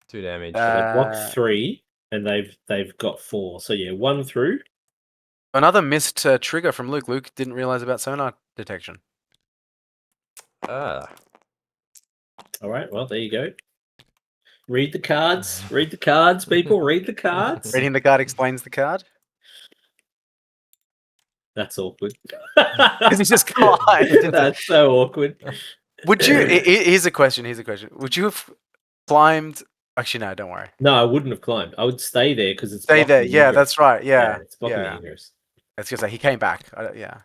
2 damage. So they blocked 3 and they've got 4. So 1 through. Another missed trigger from Luke. Luke didn't realize about sonar detection. All right. Well, there you go. Read the cards. Read the cards, people. Read the cards. Reading the card explains the card. That's awkward. Because he's just climbed. That's so awkward. Would you? Here's a question. Would you have climbed? Actually, no. Don't worry. No, I wouldn't have climbed. I would stay there because it's Stay blocking there. the Yeah, ingress. that's right. Yeah, it's blocking yeah. the ingress. It's because he came back. Yeah.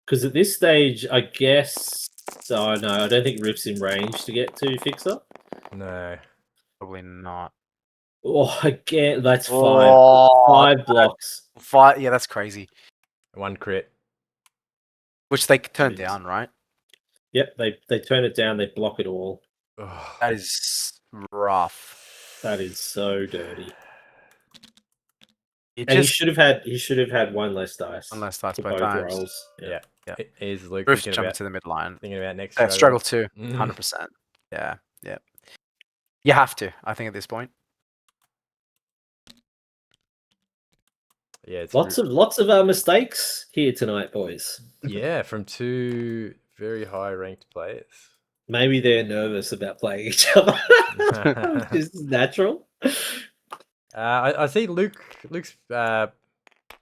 Because at this stage, I guess. So no, I don't think Riff's in range to get to Fixer. No. Probably not. Oh, again, that's five. Oh, 5 blocks. 5. Yeah, that's crazy. 1 crit. Which they turned Jeez. down, right? Yep, they turn it down. They block it all. Ugh. That is rough. That is so dirty. It And just he should have had 1 less dice. unless that's for both both times. rolls. Yeah. Yeah. Is Luke Riff thinking jumping about, to the midline. thinking about next Struggle too. Mm. 100%. Yeah. Yeah. You have to. I think at this point. Yeah, it's Lots of mistakes here tonight, boys. yeah, from 2 very high ranked players. Maybe they're nervous about playing each other. This is natural. I see Luke's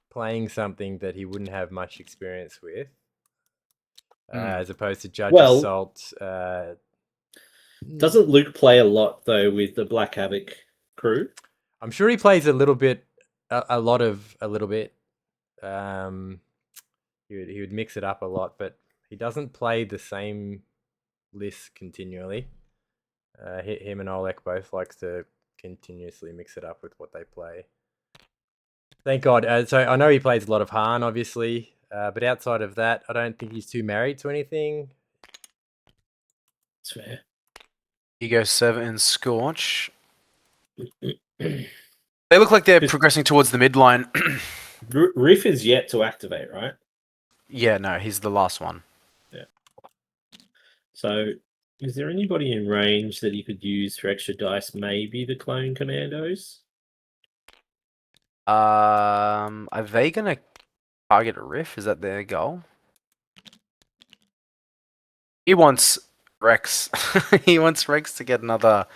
playing something that he wouldn't have much experience with, as opposed to Judge Well- Assault. Doesn't Luke play a lot though with the Black Havoc crew? I'm sure he plays a little bit. A little bit. He would mix it up a lot, but he doesn't play the same list continually. Him and Oleg both likes to continuously mix it up with what they play. Thank God. So I know he plays a lot of Han, obviously, but outside of that, I don't think he's too married to anything. It's fair. Ego 7 and Scorch. They look like they're progressing towards the midline. Riff is yet to activate, right? Yeah, no, he's the last one. So, is there anybody in range that you could use for extra dice? Maybe the clone commandos? Are they gonna target a Riff? Is that their goal? He wants Rex. He wants Rex to get another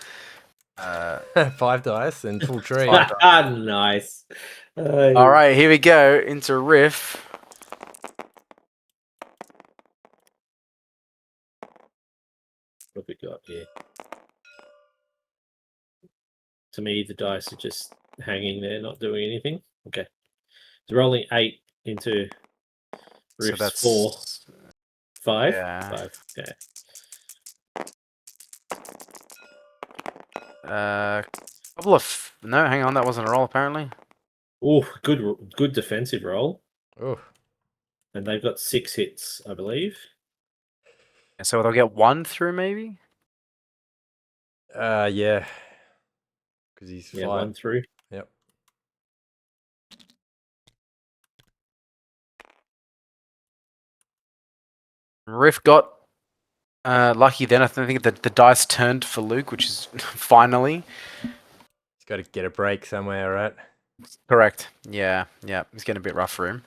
5 dice and full tree. Nice. All right, here we go into Riff. What have we got here? To me, the dice are just hanging there, not doing anything. Okay. So rolling 8 into Riff's So that's 4. 5? Yeah. 5. Okay. Couple of no, hang on, that wasn't a roll apparently. Oh, good defensive roll. Oh, And they've got 6 hits, I believe. So they'll get 1 through maybe. yeah. Because he's Yeah, 5. 1 through. Yep. Riff got lucky then. I think the dice turned for Luke, which is finally He's got to get a break somewhere, right? correct. Yeah, it's getting a bit rough for him.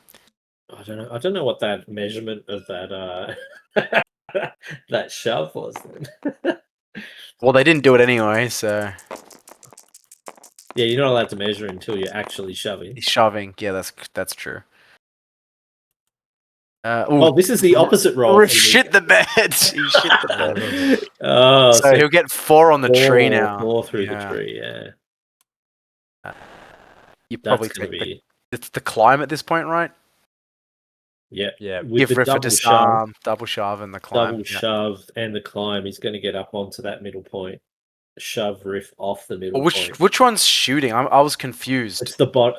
I don't know what that measurement of that that shove was then. Well, they didn't do it anyway, so Yeah, you're not allowed to measure until you're actually shoving. he's shoving. Yeah, that's true. Oh, this is the opposite roll. Riff shit the bed. He shit the bed. Oh, So he'll get 4 on the tree now. 4 through Yeah. the tree, yeah. You That's probably going to take be... it's the climb at this point, right? Yeah. Yeah. With Give the Riff a double disarm, double shove, and the climb. double shove and the climb, he's going to get up onto that middle point. Shove Riff off the middle Well, point. which one's shooting? I was confused. It's the bot.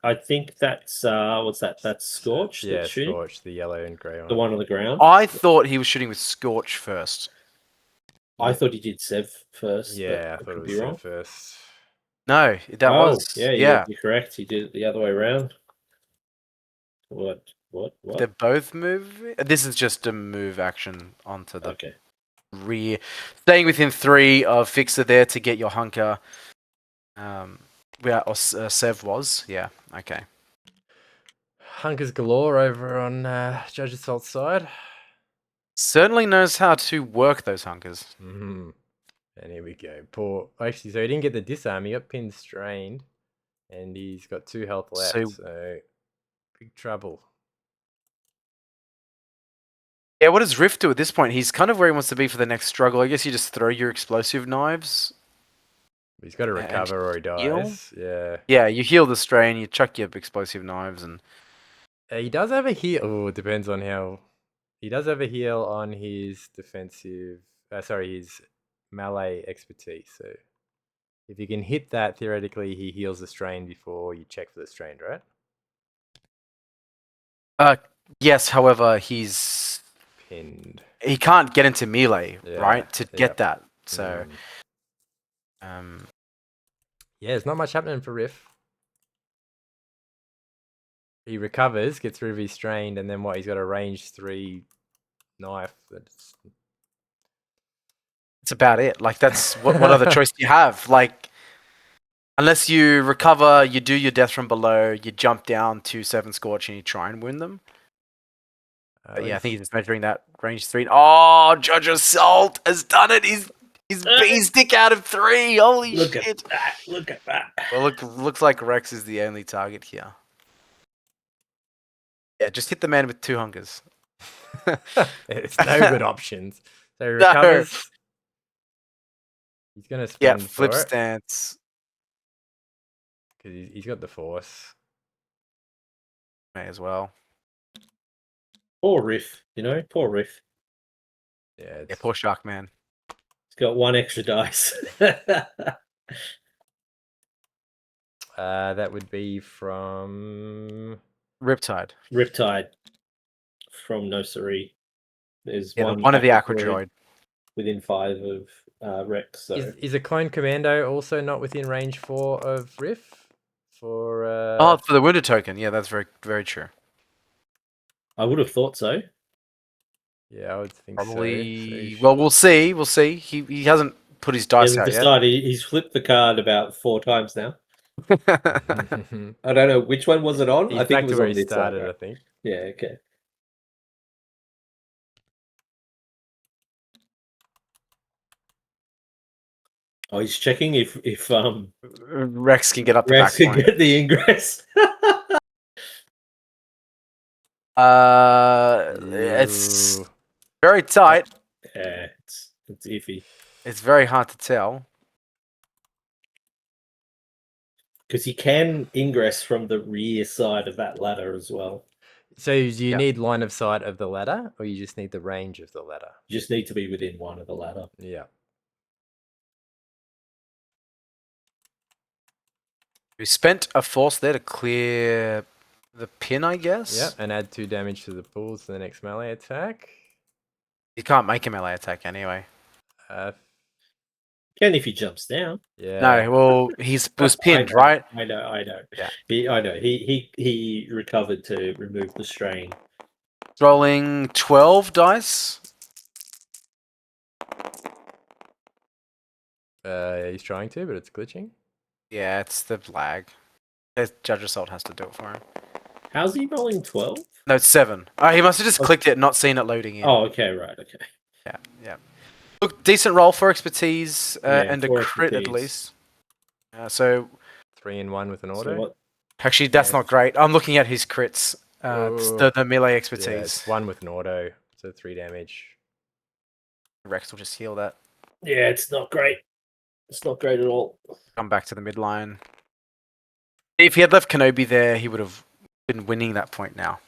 I think that's what's that? That's Scorch. Yeah, that's shooting? Scorch, the yellow and grey one. The one on the ground. I thought he was shooting with Scorch first. I thought he did Sev first. Yeah, I but thought it could was be wrong. Sev first. No, that was Yeah, yeah. You're correct. He did it the other way around. What? They're both moving. This is just a move action onto the Okay. rear, staying within 3 of Fixer there to get your hunker. Where Sev was, yeah, okay. Hunkers galore over on Judge Assault's side. Certainly knows how to work those hunkers. And here we go. Poor. Actually, so he didn't get the disarm. He got pinned strained. And he's got 2 health left. So big trouble. Yeah, what does Riff do at this point? He's kind of where he wants to be for the next struggle. I guess you just throw your explosive knives. He's got to recover or he dies. Yeah. Yeah, you heal the strain, you chuck your explosive knives, and he does have a heal. Oh, it depends on how. He does have a heal on his defensive. His melee expertise. So if you can hit that, theoretically, he heals the strain before you check for the strain, right? Yes. However, he's Pinned. He can't get into melee, right? To get that. So, yeah, there's not much happening for Riff. He recovers, gets rid of his strained, and then what? He's got a range 3 knife. That's about it. Like, that's what other choice do you have? Like, unless you recover, you do your death from below, you jump down to 7 Scorch, and you try and win them. Yeah, I think he's just measuring that range 3. Oh, Judge Assault has done it. He's beat stick out of 3. Holy shit! Look at that. Well, looks like Rex is the only target here. Yeah, just hit the man with 2 hunkers. It's no good options. So he recovers. He's gonna spend flip for it, stance. because he's got the force. May as well. Poor Riff, poor Riff. Yeah, Poor Shark Man. He's got 1 extra dice. That would be from Riptide. Riptide from Nosari. There's one of the Aquadroid within 5 of Rex. So. Is a clone commando also not within range 4 of Riff? For for the wounded token. Yeah, that's very, very true. I would have thought so. Yeah, I would think probably. So. Well, we'll see. We'll see. He hasn't put his dice out yet. He's flipped the card about 4 times now. I don't know which one was it on. He's I think back it was to where on he this started. side, right? I think. Yeah. Okay. Oh, he's checking if Rex can get up the Rex back can get the ingress. It's very tight. Yeah, it's iffy. It's very hard to tell. Because he can ingress from the rear side of that ladder as well. So do you need line of sight of the ladder, or you just need the range of the ladder? You just need to be within 1 of the ladder. Yeah. We spent a force there to clear the pin, I guess. Yeah, and add 2 damage to the pools to the next melee attack. You can't make a melee attack anyway. Can if he jumps down. Yeah. No, well, he was pinned, right? I know. Yeah. I know. He recovered to remove the strain. Rolling 12 dice. He's trying to, but it's glitching. Yeah, it's the lag. Judge Assault has to do it for him. How's he rolling 12? No, it's 7. He must have just clicked it and not seen it loading in. Oh, okay, right, okay. Yeah. Look, decent roll for expertise and a crit expertise. at least. So 3 in 1 with an auto. Actually, that's not great. I'm looking at his crits. The melee expertise. Yeah, it's 1 with an auto, so 3 damage. Rex will just heal that. Yeah, it's not great. It's not great at all. Come back to the midline. If he had left Kenobi there, he would have been winning that point now.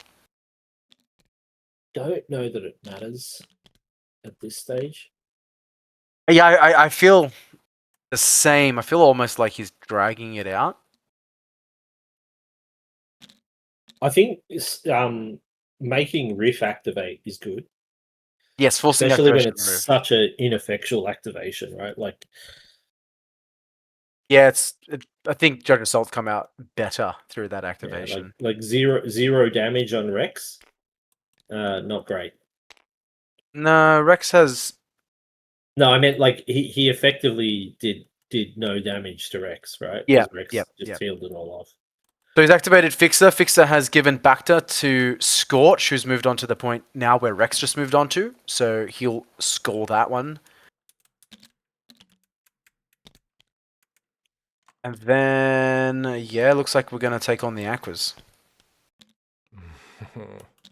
Don't know that it matters at this stage. Yeah, I feel the same. I feel almost like he's dragging it out. I think making Riff activate is good. Yes, forcing especially when activation it's such an ineffectual activation, right? Like, yeah, I think Judge Assault's come out better through that activation. Yeah, like zero damage on Rex. Not great. No, Rex has. No, I meant like he effectively did no damage to Rex, right? Yeah, Rex yeah, just healed it all off. So he's activated Fixer. Fixer has given Bacta to Scorch, who's moved on to the point now where Rex just moved on to. So he'll score that one. And then, yeah, looks like we're going to take on the Aquas.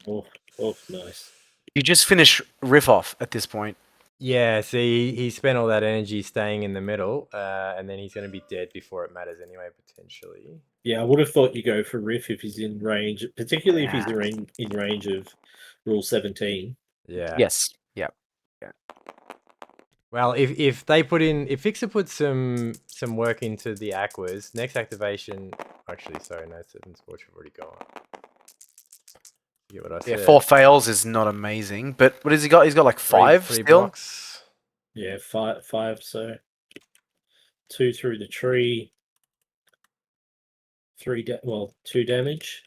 Oh, nice. You just finish Riff off at this point. Yeah, see, he spent all that energy staying in the middle, and then he's going to be dead before it matters anyway, potentially. Yeah, I would have thought you go for Riff if he's in range, particularly if he's in range of Rule 17. Yeah. Yes. Yeah. Well, if Fixer puts some work into the Aquas, next activation. Actually, sorry, no, 7 Scorch have already gone. Get what I said. 4 fails is not amazing, but what has he got? He's got like 5 three still. blocks. Yeah, 5. So 2 through the tree. 2 damage.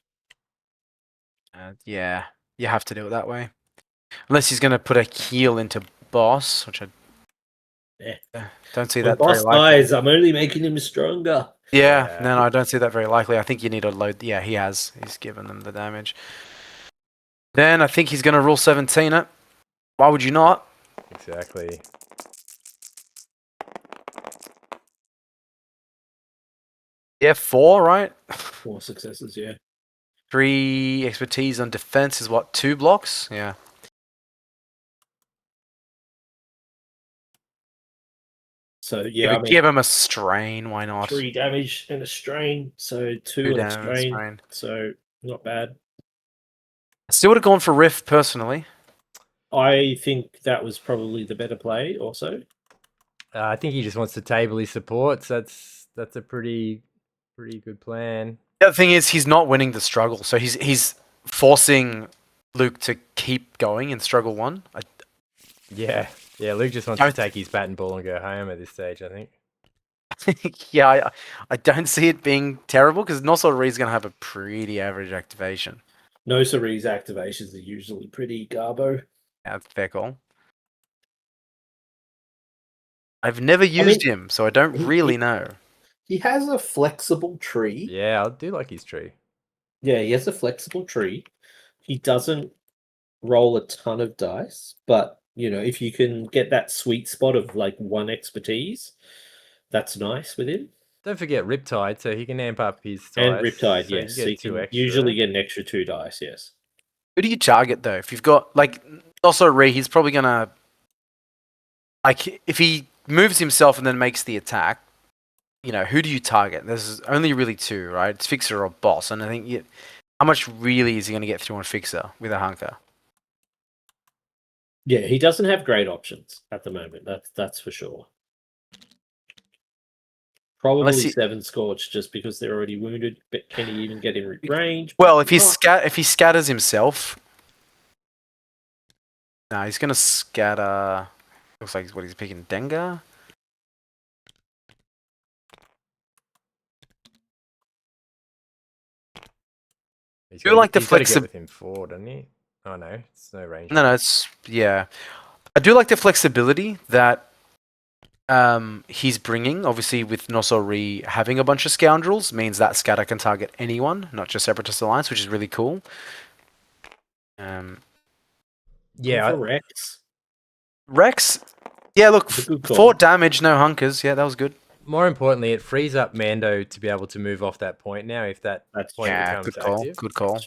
Yeah, you have to do it that way, unless he's going to put a heal into boss, which I don't see When that very boss likely. dies, I'm only making him stronger. Yeah, no, I don't see that very likely. I think you need to load. Yeah, he has. He's given them the damage. Then I think he's going to rule 17 it. Why would you not? Exactly. Yeah, 4, right? 4 successes, yeah. 3 expertise on defense is what, 2 blocks? Yeah. So yeah, Give him a strain. Why not? 3 damage and a strain. So 2 and a strain. So not bad. I still would have gone for Riff personally. I think that was probably the better play. Also, I think he just wants to table his supports. That's a pretty good plan. The other thing is he's not winning the struggle, so he's forcing Luke to keep going in struggle 1. Yeah, Luke just wants to take his bat and ball and go home at this stage, I think. Yeah, I don't see it being terrible because Nossel Reed's going to have a pretty average activation. No Cerise activations are usually pretty garbo. Yeah, that's fair call. I've never used him, so I don't really know. He has a flexible tree. Yeah, I do like his tree. Yeah, he has a flexible tree. He doesn't roll a ton of dice, but if you can get that sweet spot of like 1 expertise, that's nice with him. Don't forget Riptide, so he can amp up his dice. And Riptide, so yes. he can usually get an extra 2 dice, yes. Who do you target though? If you've got also Ree, he's probably gonna if he moves himself and then makes the attack. Who do you target? There's only really 2, right? It's Fixer or Boss, and I think how much really is he going to get through on Fixer with a hunker? Yeah, he doesn't have great options at the moment. That's for sure. Probably 7 Scorch just because they're already wounded, but can he even get in range? Well, if he scatters himself, no, he's going to scatter. Looks like he's picking Dengar. He's do like the flexibility with him 4, doesn't he? Oh no, it's no range. No, it's I do like the flexibility that he's bringing. Obviously, with Nosori having a bunch of scoundrels, means that scatter can target anyone, not just Separatist Alliance, which is really cool. Yeah, Rex. Yeah, look, 4 damage, no hunkers. Yeah, that was good. More importantly, it frees up Mando to be able to move off that point now if that point becomes active. Good call.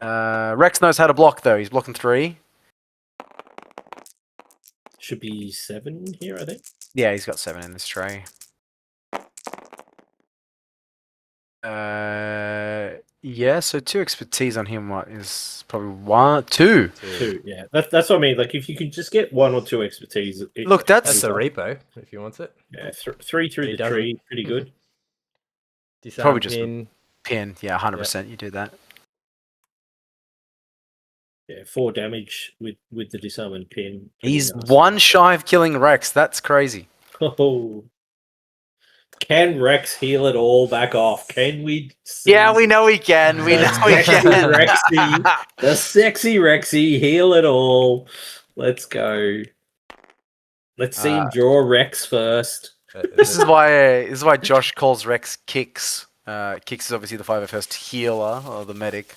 Rex knows how to block though. He's blocking 3. Should be 7 here, I think. Yeah, he's got 7 in this tray. Yeah, so 2 expertise on him. What is probably 1, 2? 2, yeah. That's what I mean. Like, if you can just get 1 or 2 expertise. Look, that's a repo if you want it. Yeah, 3 through the tree, pretty good. Disarm probably just pin. Yeah, 100%. You do that. Yeah, 4 damage with the disarm and pin. He's nice. 1 shy of killing Rex. That's crazy. Oh. Can Rex heal it all back off? Can we see? Yeah, we know he can. We know he can. Rexy, the sexy Rexy, heal it all. Let's go. Let's see him draw Rex first. This is why Josh calls Rex Kicks. Kicks is obviously the 501st healer or the medic.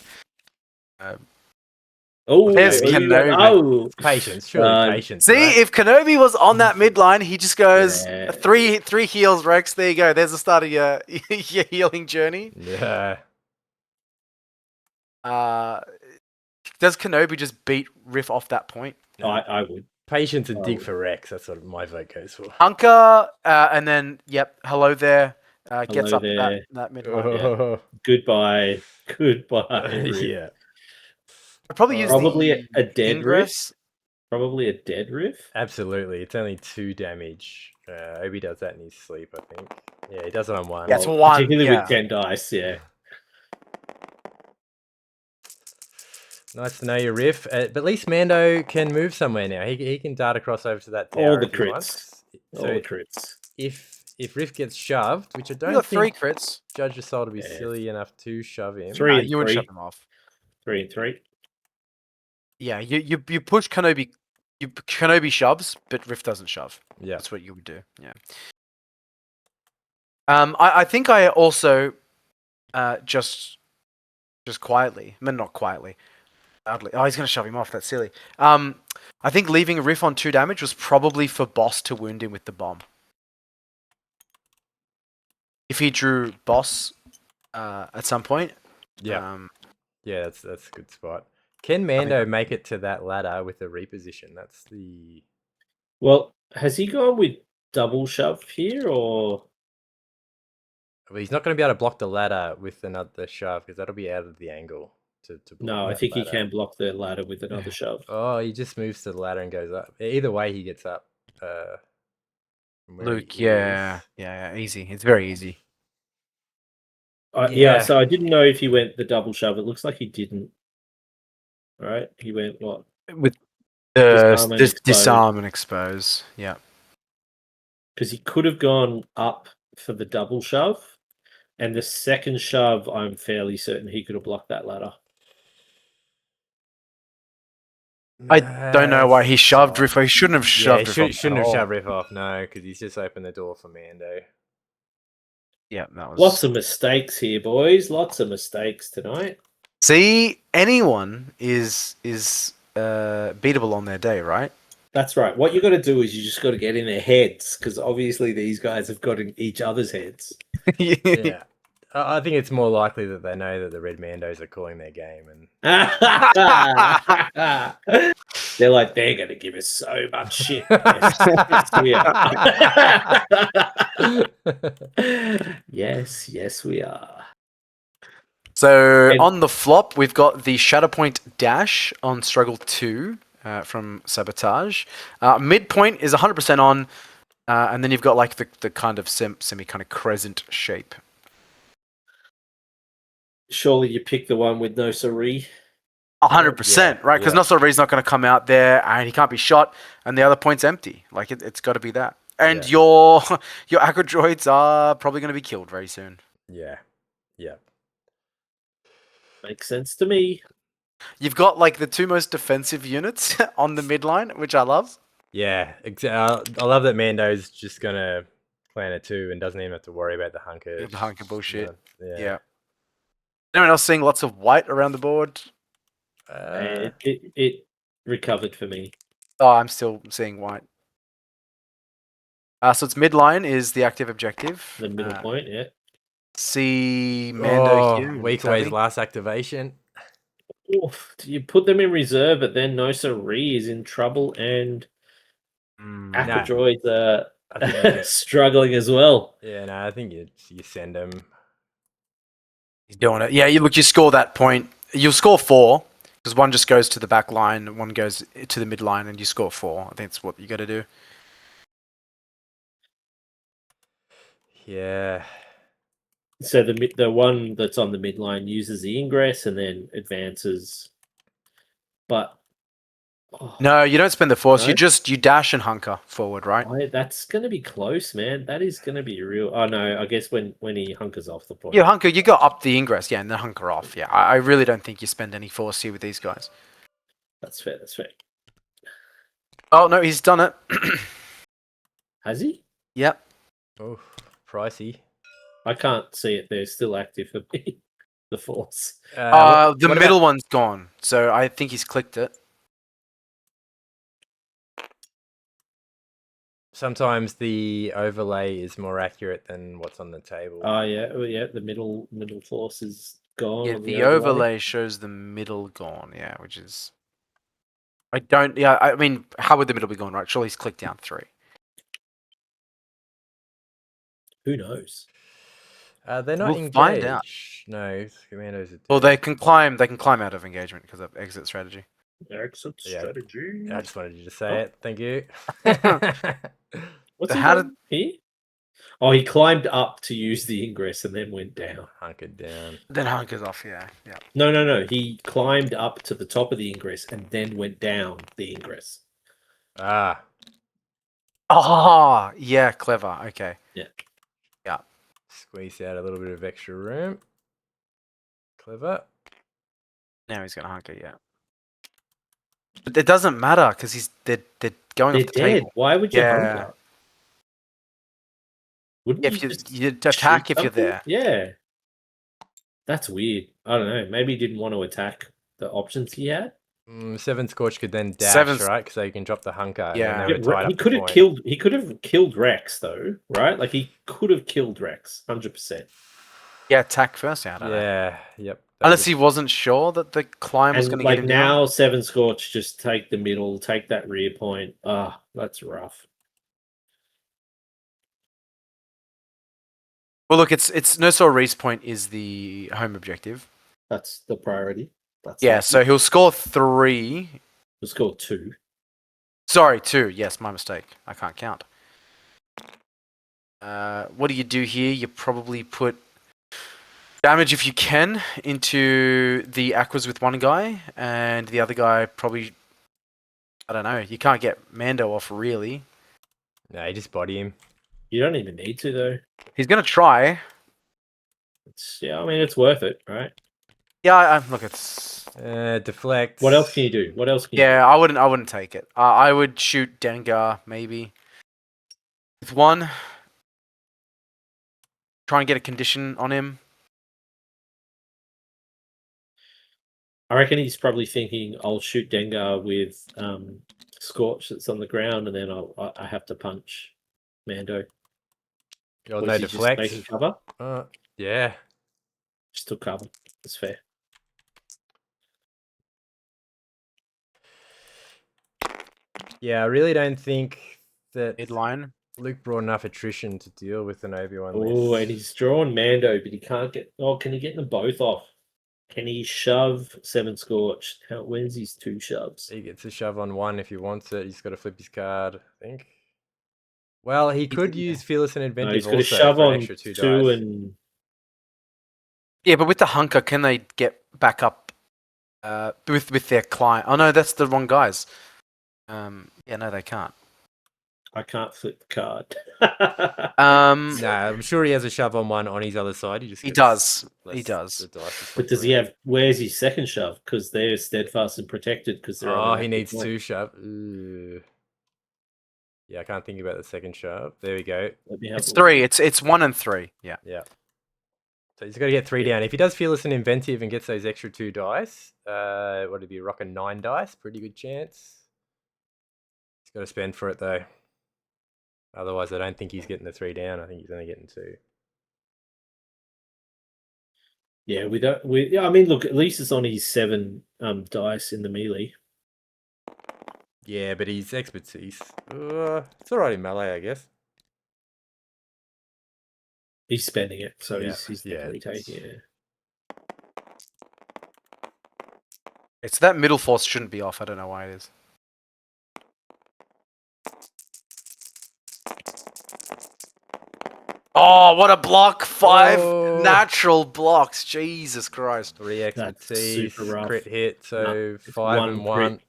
There's Kenobi. Patience, surely patience. See, right? if Kenobi was on that midline, he just goes three heals, Rex. There you go. There's the start of your your healing journey. Yeah. Does Kenobi just beat Riff off that point? I would. Patience and dig for Rex. That's what my vote goes for. Hunker, and then hello there. Gets Hello up there. that midline. Yeah. Goodbye. Riff. Yeah. I'd probably use Probably the a dead Ingress. Riff. Probably a dead Riff. Absolutely. It's only 2 damage. Obie does that in his sleep, I think. Yeah, he does it on 1. Yeah, it's 1. Particularly with 10 dice, yeah. Nice to know your Riff. But at least Mando can move somewhere now. He can dart across over to that tower. All the if he crits. wants. All the crits. If Riff gets shoved, which I You don't got think 3 crits. Judge the Soul to be silly enough to shove him. 3 and you would 3. shut them off. 3 and 3. Yeah, you push Kenobi. Kenobi shoves, but Riff doesn't shove. Yeah. That's what you would do. Yeah. I think I also just quietly, I mean not quietly. Loudly. Oh, he's gonna shove him off. That's silly. I think leaving a Riff on 2 damage was probably for Boss to wound him with the bomb. If he drew Boss at some point. Yeah. Yeah, that's a good spot. Can Mando make it to that ladder with a reposition? That's the. Well, has he gone with double shove here, or? Well, he's not going to be able to block the ladder with another shove because that'll be out of the angle. To block No, I that think ladder. he can block the ladder with another shove. Oh, he just moves to the ladder and goes up. Either way, he gets up. From where Luke, he yeah, easy. It's very easy. Yeah, so I didn't know if he went the double shove. It looks like he didn't. Right? He went what? With disarm and expose. Yeah. Because he could have gone up for the double shove, and the second shove, I'm fairly certain he could have blocked that ladder. I don't know why he shoved Riff. He shouldn't have shoved Riff off. Shouldn't have shoved Riff off, no, because he's just opened the door for Mando. Yeah, that was... Lots of mistakes here, boys. Lots of mistakes tonight. See, anyone is beatable on their day, right? That's right. What you got to do is you just got to get in their heads, because obviously these guys have got in each other's heads. Yeah. I think it's more likely that they know that the Red Mandos are calling their game, and they're like, they're going to give us so much shit. Yes, we are. So on the flop, we've got the Shatterpoint dash on struggle 2 from Sabotage. Midpoint is 100% on, and then you've got like the kind of semi kind of crescent shape. Surely you pick the one with no siree. 100%, right? Because no Soree's not going to come out there, and he can't be shot, and the other point's empty. Like it's got to be that. And your Acro droids are probably going to be killed very soon. Yeah. Makes sense to me. You've got like the 2 most defensive units on the midline, which I love. Yeah, I love that Mando's just going to plan a 2 and doesn't even have to worry about the hunker. The hunker bullshit. Yeah. Anyone else seeing lots of white around the board? It recovered for me. Oh, I'm still seeing white. So it's midline is the active objective. The middle point, yeah. See Mando here. Weak away's last activation. Oof, you put them in reserve, but then No Siree is in trouble, and Acro droids are struggling as well. Yeah, no, I think you send them. He's doing it. Yeah, you score that point. You'll score 4 because one just goes to the back line, one goes to the midline, and you score 4. I think that's what you got to do. Yeah. So the one that's on the midline uses the ingress and then advances, but no, you don't spend the force. No? You dash and hunker forward, right? That's going to be close, man. That is going to be real. Oh no, I guess when he hunkers off the point. Yeah, hunker. You go up the ingress, and then hunker off. Yeah, I really don't think you spend any force here with these guys. That's fair. Oh no, he's done it. Has he? Yep. Oh, pricey. I can't see it. They're still active for me. The force. The what middle about- one's gone, so I think he's clicked it. Sometimes the overlay is more accurate than what's on the table. Oh yeah, the middle force is gone. Yeah, on the overlay shows the middle gone. Yeah, which is. I don't. Yeah, I mean, how would the middle be gone? Right? Surely he's clicked down 3. Who knows? They're not We'll find out. engaged. No, commandos are Well, dead. they can climb. They can climb out of engagement because of exit strategy. Exit Yeah. strategy. I just wanted you to say Oh. it. Thank you. What's So he how done here? Oh, he climbed up to use the ingress and then went down. Hunkered down. Then hunkers off. Yeah. No. He climbed up to the top of the ingress and then went down the ingress. Ah, Oh, yeah, clever. Okay. squeeze out a little bit of extra room. Clever. Now he's gonna hunker. Yeah. But it doesn't matter because they're going They're off the dead. table. Why would you Yeah. hunker? Wouldn't If you just you attack shoot if you're something? there. Yeah. That's weird. I don't know. Maybe he didn't want to attack the options he had. 7 Scorch could then dash, Seven's- right? Because they can drop the hunker. Yeah. And then they were tied He up could the have point. killed. He could have killed Rex though, right? Like he could have killed Rex, 100%. Yeah, attack first. Yeah, I don't know. Yeah. Yep. Unless he wasn't sure that the climb was And going to like get him down. now, 7 Scorch just take the middle, take that rear point. Ah, that's rough. Well, look, it's no sore Reese point is the home objective. That's the priority. That's Yeah, lucky. so he'll score 3. We'll score 2. Sorry, 2. Yes, my mistake. I can't count. What do you do here? You probably put damage if you can into the aquas with one guy, and the other guy probably. I don't know. You can't get Mando off really. No, you just body him. You don't even need to though. He's gonna try. I mean, it's worth it, right? Yeah, look, it's. Deflect. What else can you do? What else can you Yeah, I wouldn't take it. I would shoot Dengar maybe with 1. Try and get a condition on him. I reckon he's probably thinking, I'll shoot Dengar with Scorch that's on the ground, and then I have to punch Mando. Oh, Or no is he just deflect. making cover? Yeah. Just took cover. That's fair. Yeah, I really don't think that Midline. Luke brought enough attrition to deal with an Obi-Wan Oh, list. and he's drawn Mando, but he can't get. Oh, can he get them both off? Can he shove 7 Scorch? When's his 2 shoves? He gets a shove on 1 if he wants it. He's got to flip his card, I think. Well, he could use Fearless and No, Inventive he's got a also shove for an on extra 2 2 dice. and Yeah, but with the hunker, can they get back up with their client? Oh no, that's the wrong guys. Yeah, no, they can't. I can't flip the card. No, I'm sure he has a shove on 1 on his other side. He gets does. less- He does. the dice is But does he flipped have? Where's his second shove? Because they're steadfast and protected. Because they're. around. on Oh, he an needs active 2 shove. Ooh. Yeah, I can't think about the second shove. There we go. point. Let me have It's a look. 3. It's 1 and 3. Yeah. Yeah. So he's got to get 3 down. If he does Fearless and Inventive and gets those extra 2 dice, what would it be? Rocking 9 dice. Pretty good chance. He's got to spend for it though. Otherwise, I don't think he's getting the 3 down. I think he's only getting 2. Yeah, yeah, I mean, look, at least it's on his 7 dice in the melee. Yeah, but his expertise. It's alright in melee, I guess. He's spending it, so Yeah, he's yeah, definitely it's- taking it. It's that middle force shouldn't be off. I don't know why it is. Oh, what a block! 5 Oh. natural blocks. Jesus Christ. 3 That's expertise, super rough. crit hit, so it's 5 one and crit. 1.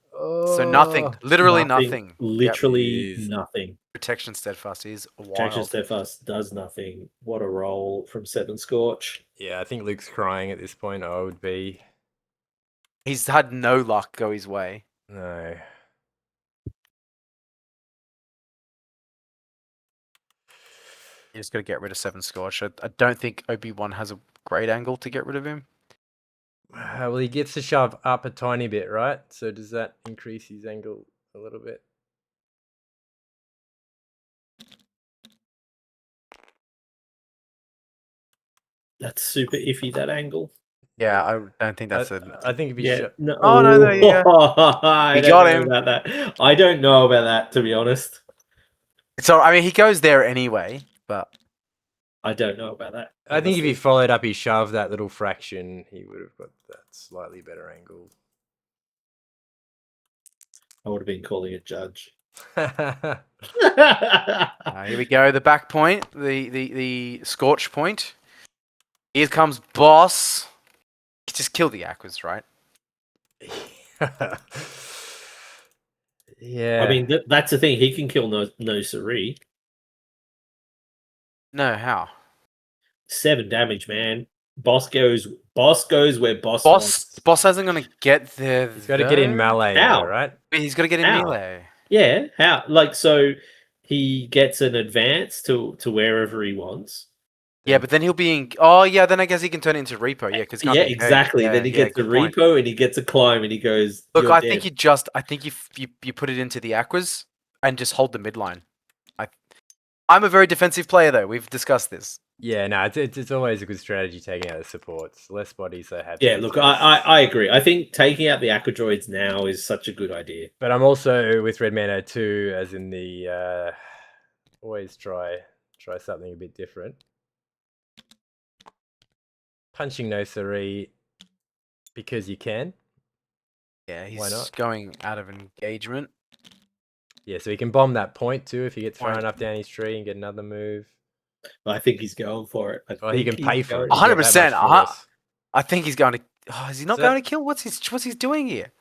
So nothing. Literally nothing. Literally Jeez. nothing. Protection steadfast is Protection wild. steadfast does nothing. What a roll from 7 Scorch. Yeah, I think Luke's crying at this point. I would be. He's had no luck go his way. No. You just got to get rid of 7 Scorch. I don't think Obi-Wan has a great angle to get rid of him. Well, he gets to shove up a tiny bit, right? So does that increase his angle a little bit? That's super iffy, that angle. Yeah, I don't think that's I think if he Yeah. No. Oh, no, there you go. I He don't got know him. about that. I don't know about that, to be honest. So I mean, he goes there anyway, but I don't know about that. I think if he honestly. followed up his shove that little fraction, he would have got that slightly better angle. I would have been calling a judge. here we go. The back point, the Scorch point. Here comes Boss. Just kill the Aquas, right? Yeah. I mean, that's the thing. He can kill no siree. No, how? 7 damage, man. Boss goes where boss wants. Boss isn't gonna get there. He's got to get in melee, though, How? right? He's got to get in How? melee. Yeah, how? Like, so he gets an advance to wherever he wants. Yeah, but then he'll be in. Oh, yeah. Then I guess he can turn it into repo. Yeah, because Yeah, exactly. Then he gets a repo and he gets a climb and he goes. Look, "You're I dead." think you put it into the Aquas and just hold the midline. I'm a very defensive player, though. We've discussed this. Yeah, no, it's always a good strategy taking out the supports. Less bodies they have. Yeah, look, I agree. I think taking out the Aquadroids now is such a good idea. But I'm also with Red Mando too, as in the always try something a bit different. Punching no siree because you can. Yeah, he's Why not? going out of engagement. Yeah, so he can bomb that point too if he gets Point. thrown up down his tree and get another move. I think he's going for it. He can pay for it. 100%. I think he's going to. Oh, is he not So going to kill? What's he doing here?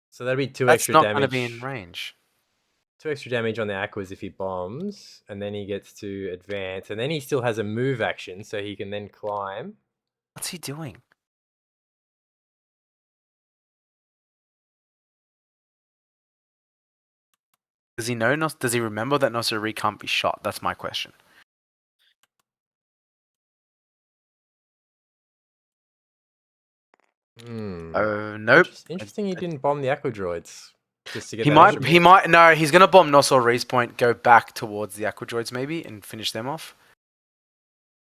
So that'd be 2 That's extra not damage. going to be in range. 2 extra damage on the Aquas if he bombs, and then he gets to advance, and then he still has a move action, so he can then climb. What's he doing? Does he know? Does he remember that Nosiri can't be shot? That's my question. Nope. Interesting. He didn't bomb the Aquadroids just to get. He might. No, he's gonna bomb Nosiri's point. Go back towards the Aquadroids maybe and finish them off.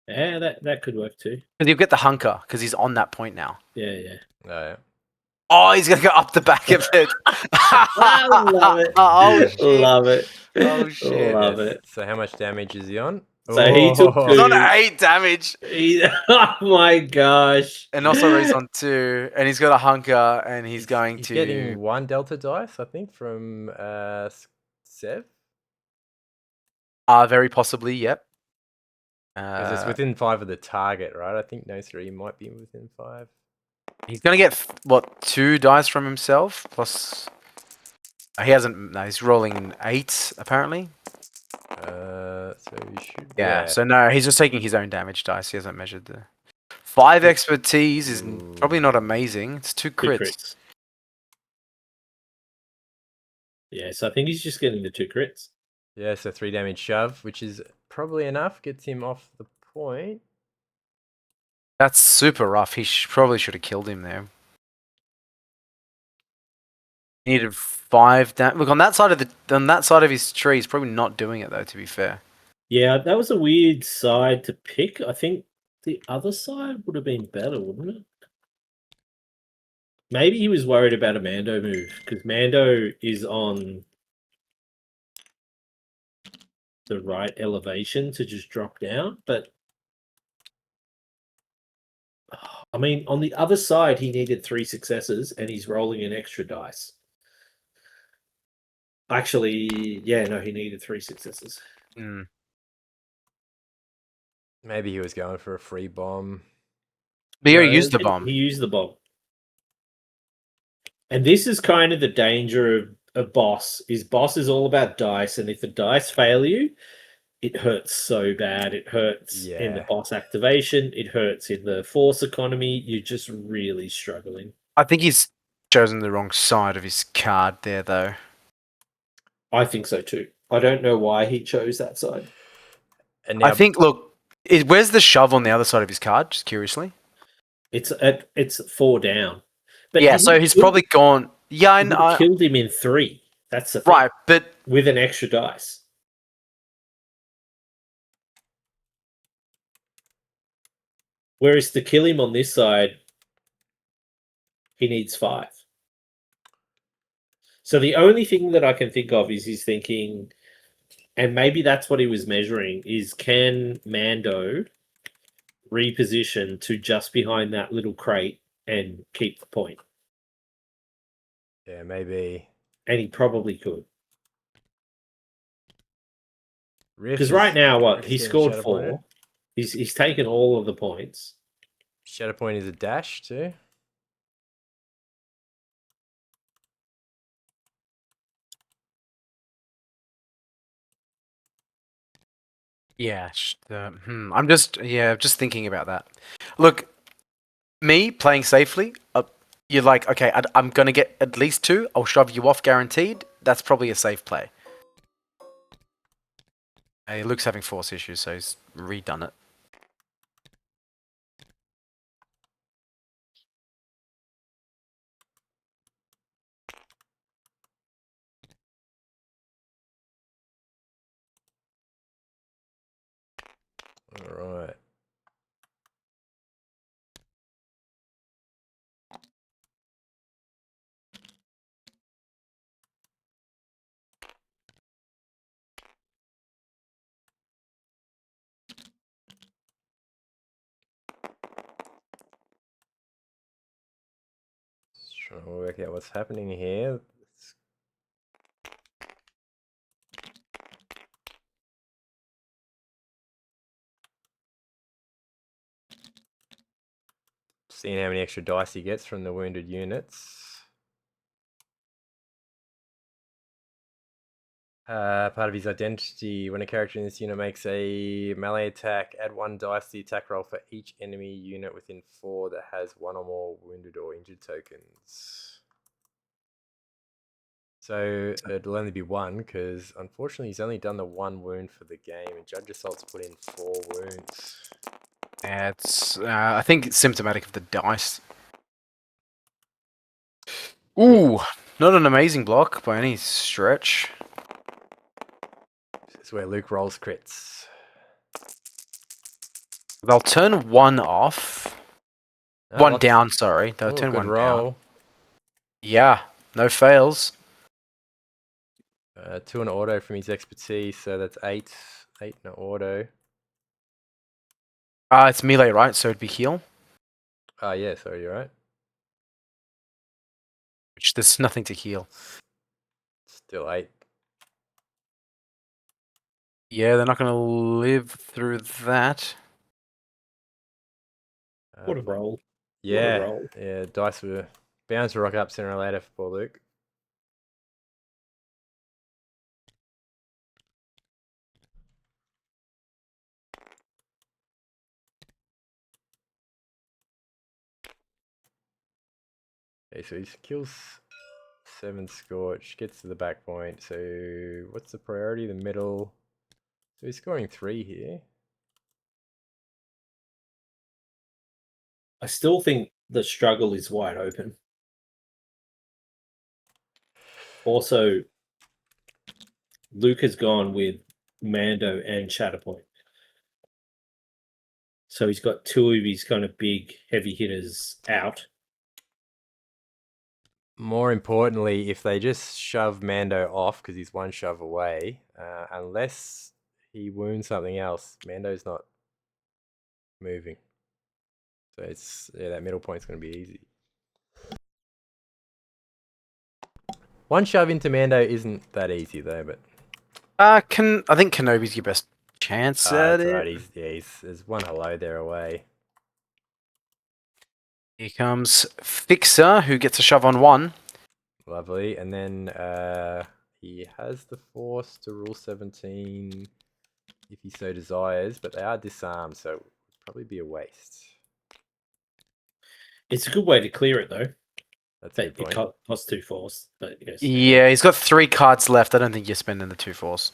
Yeah, that could work too. Because he'll get the hunker because he's on that point now. Yeah. Oh, yeah. Oh, he's gonna go up the back of it. I love it. Oh shit! Love it. Oh shit! Love it. So how much damage is he on? So he took He's on 8 damage. Oh my gosh! And also he's on 2, and he's got a hunker, and he's getting 1 delta dice, I think, from Sev. Very possibly, yep. Because it's within 5 of the target, right? I think no 3 might be within 5. He's gonna get 2 dice from himself plus. He hasn't. No, he's rolling 8 apparently. So you should. Yeah. So no, he's just taking his own damage dice. He hasn't measured the. 5 expertise is probably not amazing. It's 2 crits. Yeah, so I think he's just getting the 2 crits. Yeah, so 3 damage shove, which is probably enough. Gets him off the point. That's super rough. He probably should have killed him there. He needed 5 damage. Look on that side of his tree. He's probably not doing it though. To be fair. Yeah, that was a weird side to pick. I think the other side would have been better, wouldn't it? Maybe he was worried about a Mando move because Mando is on the right elevation to just drop down. But I mean, on the other side, he needed 3 successes and he's rolling an extra dice. Actually, yeah, no, he needed 3 successes. Maybe he was going for a free bomb. But he already used the bomb. He used the bomb. And this is kind of the danger of a boss. Boss is all about dice, and if the dice fail you, it hurts so bad. It hurts in the boss activation. It hurts in the force economy. You're just really struggling. I think he's chosen the wrong side of his card there, though. I think so too. I don't know why he chose that side. And now, I think. Look, where's the shove on the other side of his card? Just curiously. It's 4 down. But Yeah, so he's probably gone. Yeah, he would've killed him in 3. That's the thing. Right, but With an extra dice. Whereas to kill him on this side, he needs 5. So the only thing that I can think of is he's thinking, and maybe that's what he was measuring, is can Mando reposition to just behind that little crate and keep the point? yeah, maybe. And he probably could. Riff Because is- right now, what? Riff's He getting scored Shatterpointed. 4. He's taken all of the points. Shatterpoint is a dash too. yeah, I'm just thinking about that. Look, me playing safely. You're like, okay, I'm gonna get at least 2. I'll shove you off guaranteed. That's probably a safe play. Hey, Luke's having force issues, so he's redone it. All right. Just trying to work out what's happening here. Seeing how many extra dice he gets from the wounded units. Part of his identity, when a character in this unit makes a melee attack, add 1 dice to the attack roll for each enemy unit within 4 that has 1 or more wounded or injured tokens. So it'll only be 1, because unfortunately he's only done the 1 wound for the game, and Judge Assault's put in 4 wounds. Yeah, it's. I think it's symptomatic of the dice. Ooh, not an amazing block by any stretch. This is where Luke rolls crits. They'll turn 1 off. Oh, 1 lots- down, sorry. They'll oh, turn good 1 roll. down. Yeah, no fails. 2 in auto from his expertise, so that's 8. 8 in auto. It's melee, right? So it'd be heal. Yeah, sorry, you're right. Which there's nothing to heal. Still 8. Yeah, they're not going to live through that. What a roll. Yeah, roll. yeah, dice were bound to rock up sooner or later for poor Luke. Okay, so he kills 7 Scorch, gets to the back point. So what's the priority? The middle. So he's scoring 3 here. I still think the struggle is wide open. Also, Luke has gone with Mando and Shatterpoint. So he's got 2 of his kind of big heavy hitters out. More importantly, if they just shove Mando off because he's 1 shove away, unless he wounds something else, Mando's not moving. So it's that middle point's going to be easy. 1 shove into Mando isn't that easy though, but I think Kenobi's your best chance at that's it. right. There's 1 hello there away. Here comes Fixer, who gets a shove on 1. Lovely, and then he has the force to rule 17 if he so desires, but they are disarmed, so it would probably be a waste. It's a good way to clear it, though. That's a It good point. costs 2 force, but yes. Yeah, he's got 3 cards left. I don't think you're spending the 2 force.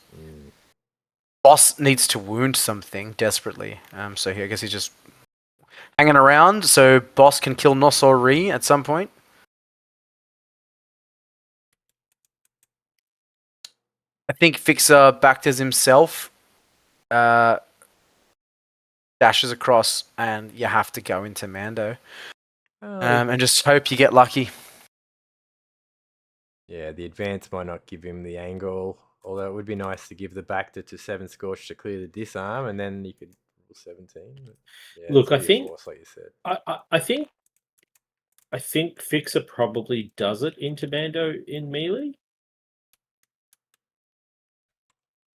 Boss needs to wound something desperately. So I guess he's just hanging around so Boss can kill Nosori at some point. I think Fixer backed as himself. Dashes across, and you have to go into Mando. And just hope you get lucky. Yeah, the advance might not give him the angle, although it would be nice to give the Bacta to 7 Scorch to clear the disarm, and then you could roll 17. Yeah, Look, I it's think force, like you said. I think Fixer probably does it into Mando in melee.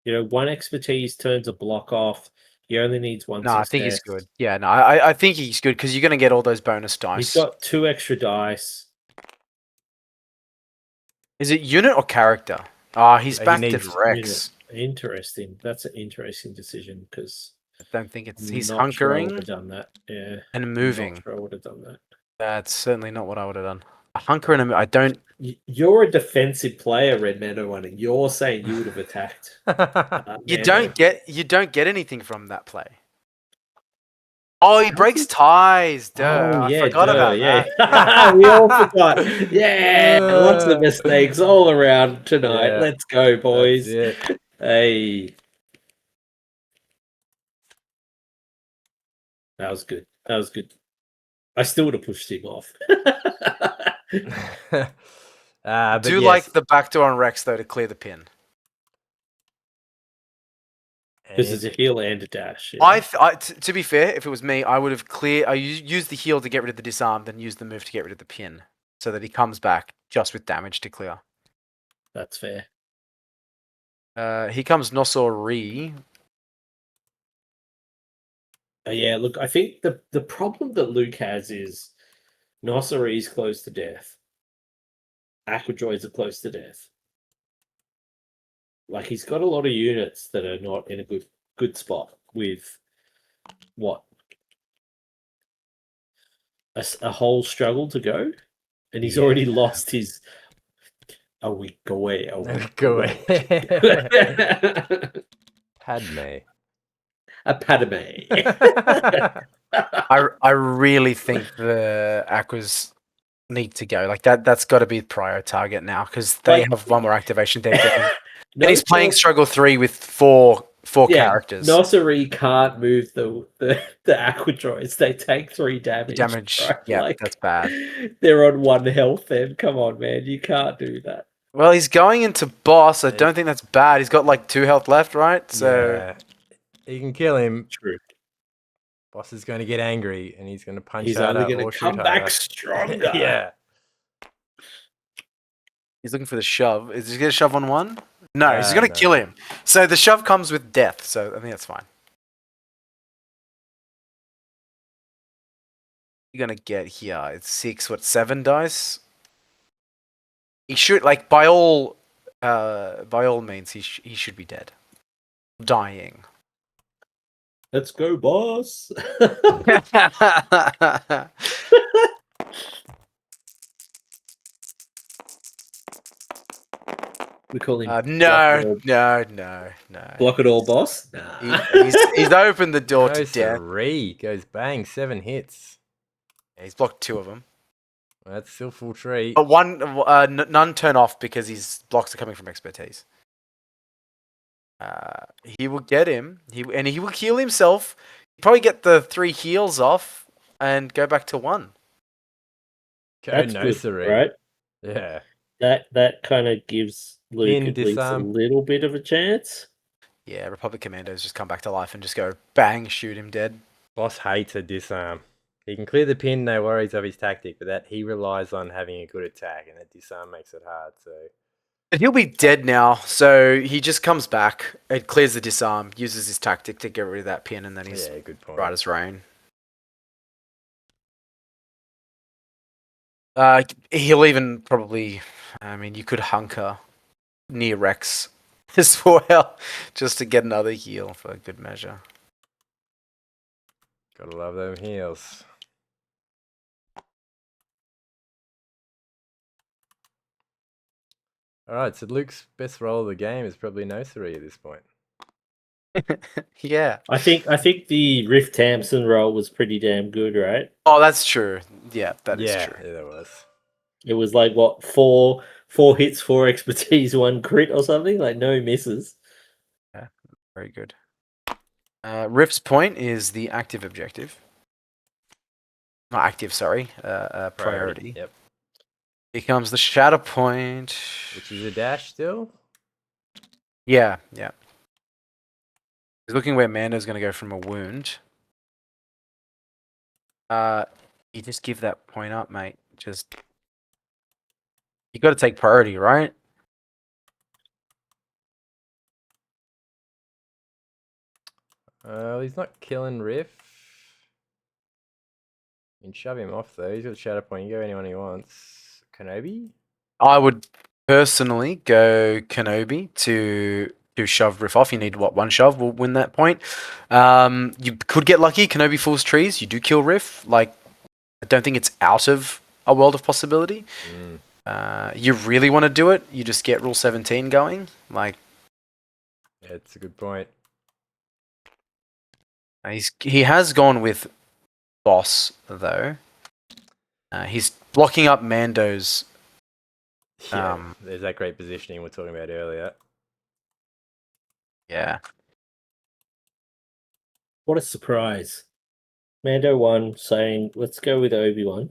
You know, 1 expertise turns a block off. He only needs 1 No, success. I think he's good. Yeah, no, I think he's good because you're going to get all those bonus dice. He's got 2 extra dice. Is it unit or character? He's He backed needs at Rex. Interesting. That's an interesting decision because I don't think it's... He's not sure I would hunkering have done that. Yeah, and moving. not sure I would have done that. That's certainly not what I would have done. A hunker and I don't... You're a defensive player, Red Mando one, and you're saying you would have attacked. You don't get anything from that play. Oh, he breaks ties. Duh. Oh, yeah, I forgot about that. yeah. We all forgot. Yeah, lots of mistakes all around tonight. Yeah. Let's go, boys. That's it. Hey. That was good. That was good. I still would have pushed him off. But Do yes. like the backdoor on Rex, though, to clear the pin. This is a heal and a dash. Yeah. To be fair, if it was me, I would have used the heal to get rid of the disarm, then use the move to get rid of the pin, so that he comes back just with damage to clear. That's fair. Here comes Nosori. Yeah, look, I think the problem that Luke has is Nosori's close to death. Aquadroids are close to death. Like, he's got a lot of units that are not in a good spot with what? A whole struggle to go? And he's already lost his a week away. Padme. A Padme. I really think the Aquas need to go. Like that's got to be the prior target now because they have one more activation. And he's playing Struggle 3 with four characters. Nosori can't move the Aquadroids. They take 3 damage. Right? Yeah, that's bad. They're on 1 health then. Come on, man. You can't do that. Well, he's going into boss. I don't think that's bad. He's got like 2 health left, right? So yeah. You can kill him. True. Boss is going to get angry and he's going to punch He's harder only going to come back stronger. Yeah. He's looking for the shove. Is he going to shove on 1? No, he's going to kill him. So the shove comes with death. So I think that's fine. You're going to get here. It's 7 dice? He should, like, by all means, he should be dead. Dying. Let's go, boss. We call him. No. Block it all, boss. Nah. He's opened the door to Goes death. 3. Goes bang. 7 hits. Yeah, he's blocked 2 of them. Well, that's still full treat. But none turn off because his blocks are coming from expertise. He will get him. He will heal himself. He'll probably get the 3 heals off and go back to 1. That's good, right? Yeah. That kind of gives Luke at least a little bit of a chance. Yeah, Republic Commandos just come back to life and just go bang, shoot him dead. Boss hates a disarm. He can clear the pin, no worries of his tactic, but that he relies on having a good attack, and that disarm makes it hard. So, and he'll be dead now, so he just comes back, it clears the disarm, uses his tactic to get rid of that pin, and then he's good point. right as rain. He'll even probably, I mean, you could hunker near Rex as well, just to get another heal for good measure. Gotta love them heals. Alright, so Luke's best role of the game is probably Nosori at this point. Yeah. I think the Riff Thompson roll was pretty damn good, right? Oh, that's true. Yeah, that is Yeah, true. yeah, that was. It was like what four hits, 4 expertise, 1 crit or something. Like no misses. Yeah, very good. Rift's point is the active objective. Not active, sorry. Priority. Yep. Here comes the Shatterpoint. Which is a dash still. Yeah, yeah. He's looking where Mando's going to go from a wound. You just give that point up, mate. Just you got to take priority, right? He's not killing Riff. You can shove him off though. He's got Shatterpoint. You can go anyone he wants. Kenobi? I would personally go Kenobi to shove Riff off. You need what, one shove will win that point. You could get lucky. Kenobi falls trees. You do kill Riff. Like, I don't think it's out of a world of possibility. You really want to do it, you just get Rule 17 going. Like, Yeah, it's a good point. he has gone with Boss though. He's blocking up Mando's. Yeah, there's that great positioning we are talking about earlier. Yeah. What a surprise! Mando won, saying, "Let's go with Obi-Wan."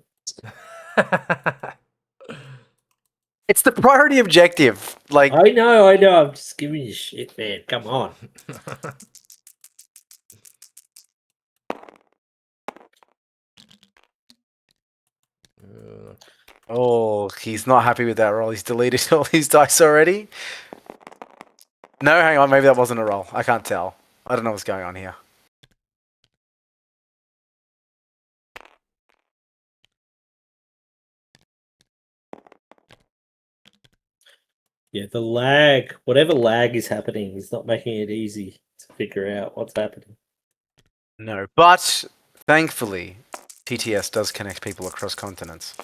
It's the priority objective. Like, I know. I'm just giving you shit, man. Come on. oh, he's not happy with that roll. He's deleted all his dice already. No, hang on. Maybe that wasn't a roll. I can't tell. I don't know what's going on here. Yeah, the lag, whatever lag is happening, is not making it easy to figure out what's happening. No, but thankfully, TTS does connect people across continents.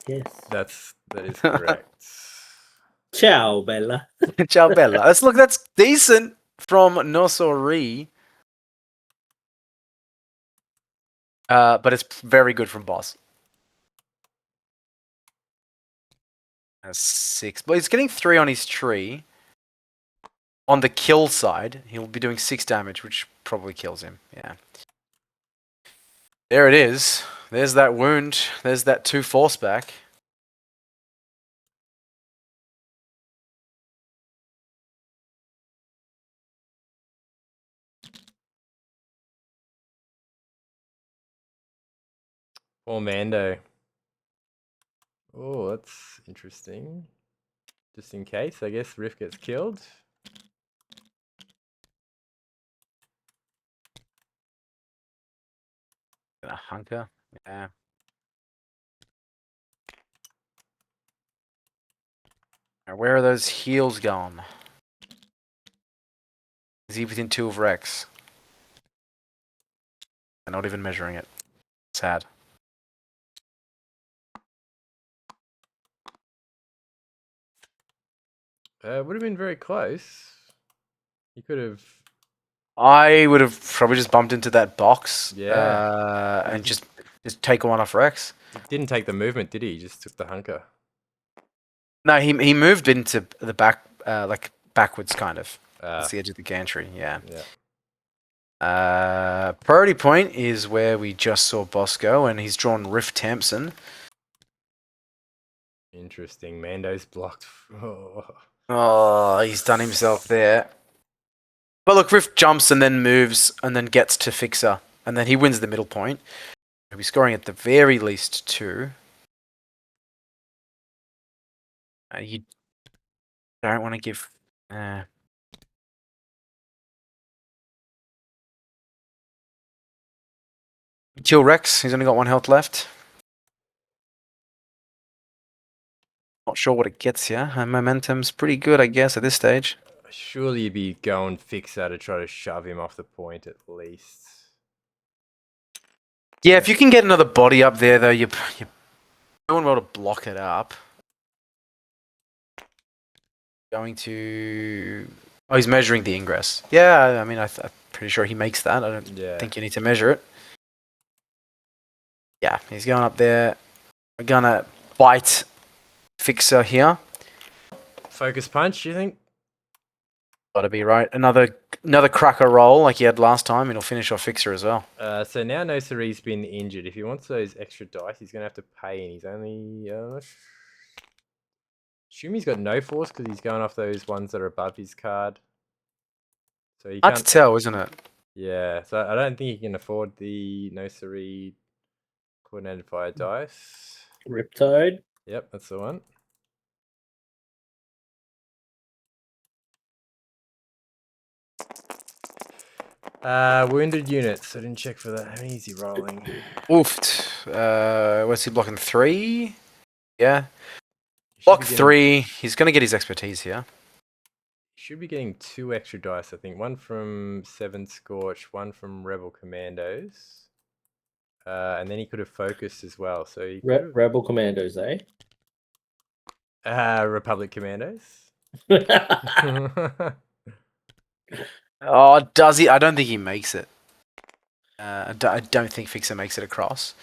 Yes. That is correct. Ciao, Bella. Ciao, Bella. That's decent from Nosori. But it's very good from Boss. 6. But he's getting 3 on his tree. On the kill side, he'll be doing 6 damage, which probably kills him. Yeah. There it is. There's that wound. There's that 2 force back. Or Mando. Oh, that's interesting. Just in case, I guess Riff gets killed. A hunker. Yeah. Now, where are those heals gone? Is he within 2 of Rex? I'm not even measuring it. Sad. Would have been very close. You could have. I would have probably just bumped into that box. Yeah. And just take one off Rex. He didn't take the movement, did he? He just took the hunker. No, he moved into the back, like backwards, kind of. That's the edge of the gantry. Yeah. Priority point is where we just saw Boss go, and he's drawn Riff Thompson. Interesting. Mando's blocked. Oh, he's done himself there. But look, Riff jumps and then moves and then gets to Fixer, and then he wins the middle point. He'll be scoring at the very least 2. You don't want to give. Kill Rex. He's only got 1 health left. Not sure what it gets here. Momentum's pretty good, I guess, at this stage. Surely you'd be going Fixer to try to shove him off the point at least. Yeah, if you can get another body up there, though, you're doing well to block it up. Going to Oh, he's measuring the ingress. Yeah, I mean, I'm pretty sure he makes that. I don't think you need to measure it. Yeah, he's going up there. We're gonna bite Fixer here. Focus punch, you think? Gotta be right. Another cracker roll like he had last time, and he'll finish off Fixer as well. So now Nosari's been injured. If he wants those extra dice, he's going to have to pay, and he's only... assume he's got no force because he's going off those ones that are above his card. So he Hard can't... to tell, isn't it? Yeah, so I don't think he can afford the Nosari coordinated fire dice. Riptide. Yep, that's the one. Wounded units. I didn't check for that. How many is he rolling? Oofed. What's he blocking? 3? Yeah. Block 3. He's going to get his expertise here. He should be getting 2 extra dice, I think. One from 7 Scorch, one from Rebel Commandos. And then he could have focused as well. So he Rebel Commandos, eh? Republic Commandos. Oh, does he? I don't think he makes it. I don't think Fixer makes it across.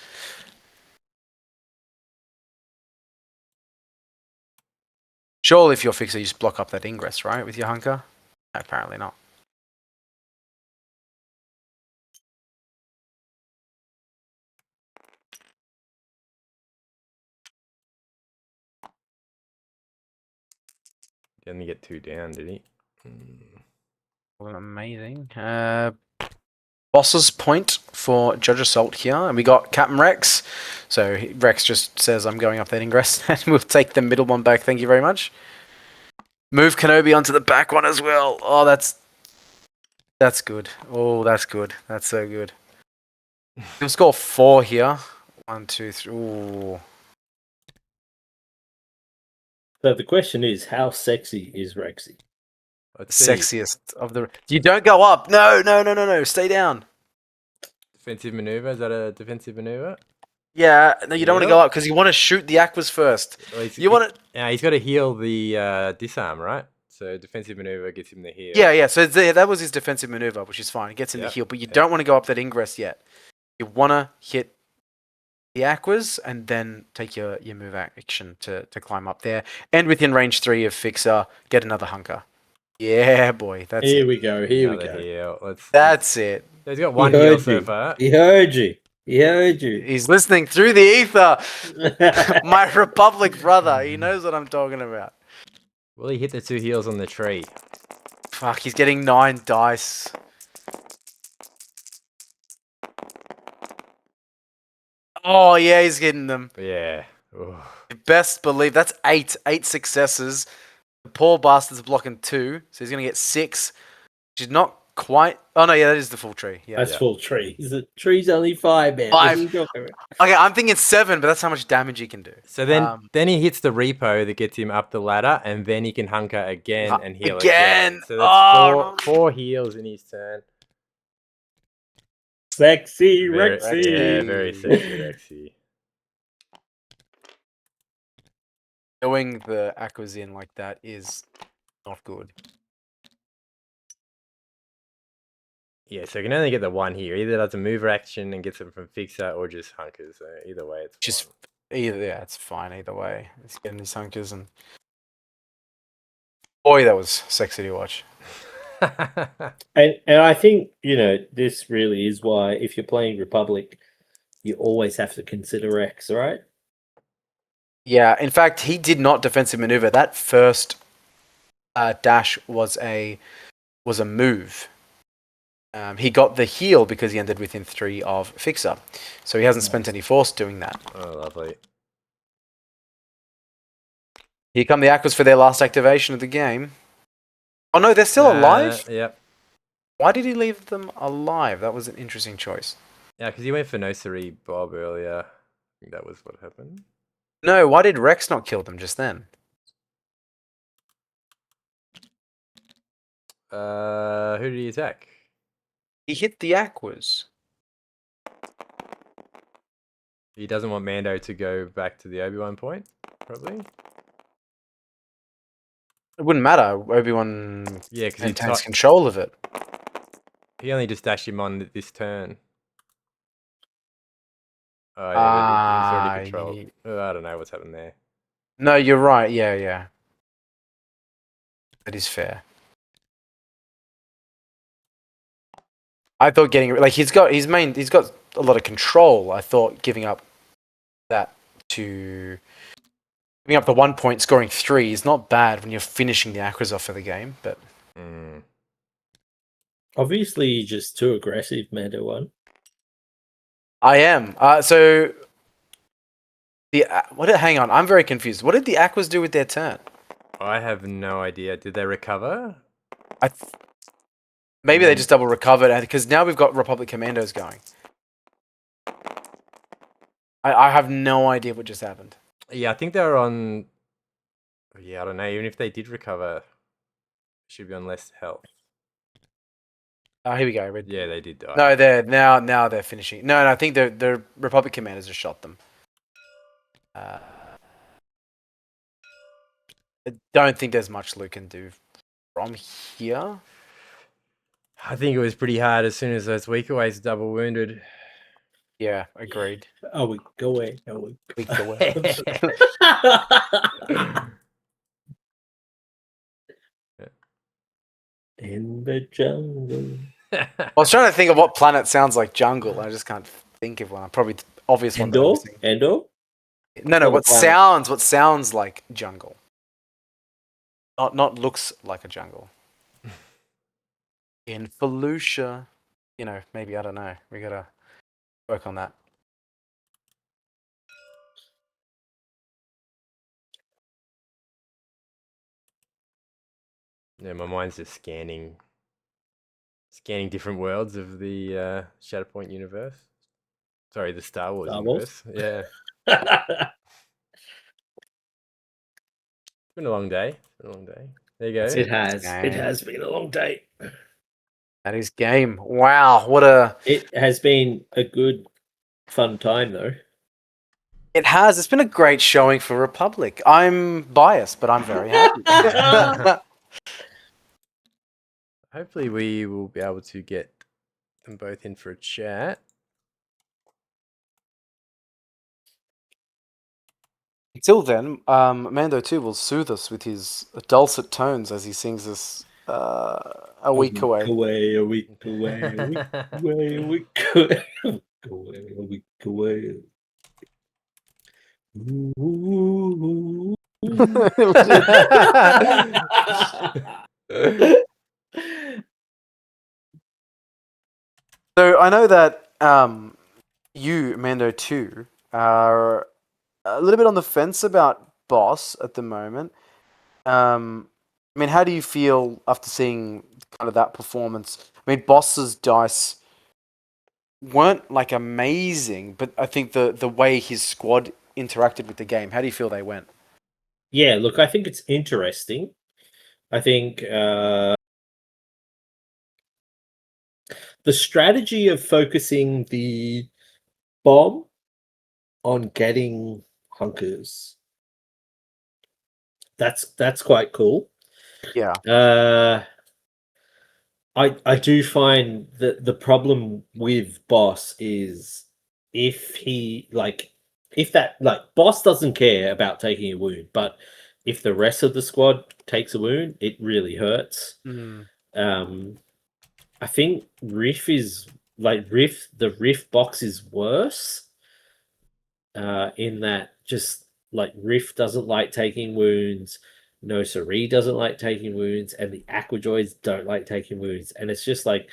Surely if you're Fixer, you just block up that ingress, right, with your hunker? No, apparently not. He only get 2 down, did he? Well, amazing. Boss's point for Judge Assault here, and we got Captain Rex. So Rex just says, I'm going up that ingress, and we'll take the middle one back, thank you very much. Move Kenobi onto the back one as well. Oh, that's good. Oh, that's good. That's so good. He'll score 4 here. 1, 2, 3. Ooh. So the question is, how sexy is Rexy? Sexiest of the... You don't go up. No. Stay down. Defensive maneuver. Is that a defensive maneuver? Yeah. No, you don't want to go up because you want to shoot the Aquas first. Well, you want to... Yeah, he's got to heal the disarm, right? So defensive maneuver gets him the heal. Yeah. So that was his defensive maneuver, which is fine. It gets him the heal, but you don't want to go up that ingress yet. You want to hit the Aquas and then take your move action to climb up there. And within range 3 of Fixer, get another hunker. Yeah, boy. That's Here it. we go. Here we Another go. heal. That's it. He's got 1 heal so far. He heard you. He heard you. He's listening through the ether. My Republic brother. He knows what I'm talking about. Will he hit the 2 heals on the tree? Fuck, he's getting 9 dice. Oh, yeah, he's getting them. Yeah. Ooh. You best believe that's 8 successes. The poor bastard's blocking 2, so he's going to get 6. Which is not quite... Oh, no, yeah, that is the full tree. Yeah, That's full tree. The tree's only 5, man. 5. Okay, I'm thinking 7, but that's how much damage he can do. So then he hits the repo that gets him up the ladder, and then he can hunker again and heal again. So that's 4 heals in his turn. Sexy Rexy. Yeah, very sexy Rexy. Doing the Aquas in like that is not good. Yeah, so you can only get the 1 here. Either does a mover action and gets them from Fixer, or just hunkers. So either way, it's just fine. Yeah, it's fine either way. It's getting these hunkers, and boy, that was sexy to watch. And I think, this really is why, if you're playing Republic, you always have to consider Rex, right? Yeah, in fact, he did not defensive maneuver. That first dash was a move. He got the heal because he ended within 3 of Fixer. So he hasn't spent any force doing that. Oh, lovely. Here come the Aquas for their last activation of the game. Oh no, they're still alive? Yep. Why did he leave them alive? That was an interesting choice. Yeah, because he went for Nosari Bob earlier. I think that was what happened. No, why did Rex not kill them just then? Who did he attack? He hit the Aquas. He doesn't want Mando to go back to the Obi-Wan point, probably. It wouldn't matter. Obi-Wan Yeah, because maintains control of it. he only just dashed him on this turn. Oh, yeah, but he's already controlled. I don't know what's happened there. No, you're right. Yeah. That is fair. I thought getting like he's got a lot of control. I thought giving up the 1 point, scoring 3 is not bad when you're finishing the Aquas off for the game. But Obviously, just too aggressive, Mando one. I am. So hang on, I'm very confused. What did the Aquas do with their turn? I have no idea. Did they recover? Maybe they just double recovered because now we've got Republic Commandos going. I have no idea what just happened. Yeah, I think they're on. Yeah, I don't know. Even if they did recover, should be on less health. Oh, here we go. Yeah, they did die. No, they're now they're finishing. No, I think the Republic Commanders have shot them. I don't think there's much Luke can do from here. I think it was pretty hard as soon as those weakaways double wounded. Yeah, agreed. Oh, we go away. We go away. In the jungle. I was trying to think of what planet sounds like jungle. I just can't think of one. Probably the obvious one. Endor? No. What sounds like jungle? Not looks like a jungle. In Felucia, maybe I don't know. We gotta work on that. Yeah, my mind's just scanning different worlds of the Shatterpoint universe. Sorry, the Star Wars universe. Yeah. It's been a long day. There you go. It has. It has been a long day. That is game. Wow, It has been a good, fun time though. It has. It's been a great showing for Republic. I'm biased, but I'm very happy. Hopefully we will be able to get them both in for a chat. Until then, Mando 2 will soothe us with his dulcet tones as he sings us a week away. A week away. A week away. Ooh. So I know that you, Mando 2, are a little bit on the fence about Boss at the moment. I mean, how do you feel after seeing kind of that performance? I mean, Boss's dice weren't like amazing, but I think the way his squad interacted with the game, how do you feel they went? Yeah, look, I think it's interesting. I think the strategy of focusing the bomb on getting hunkers, that's quite cool. Yeah. I do find that the problem with Boss is if Boss doesn't care about taking a wound, but if the rest of the squad takes a wound, it really hurts. I think Riff is the Riff box is worse. In that just like Riff doesn't like taking wounds, No Siree doesn't like taking wounds, and the Aquadroids don't like taking wounds. And it's just like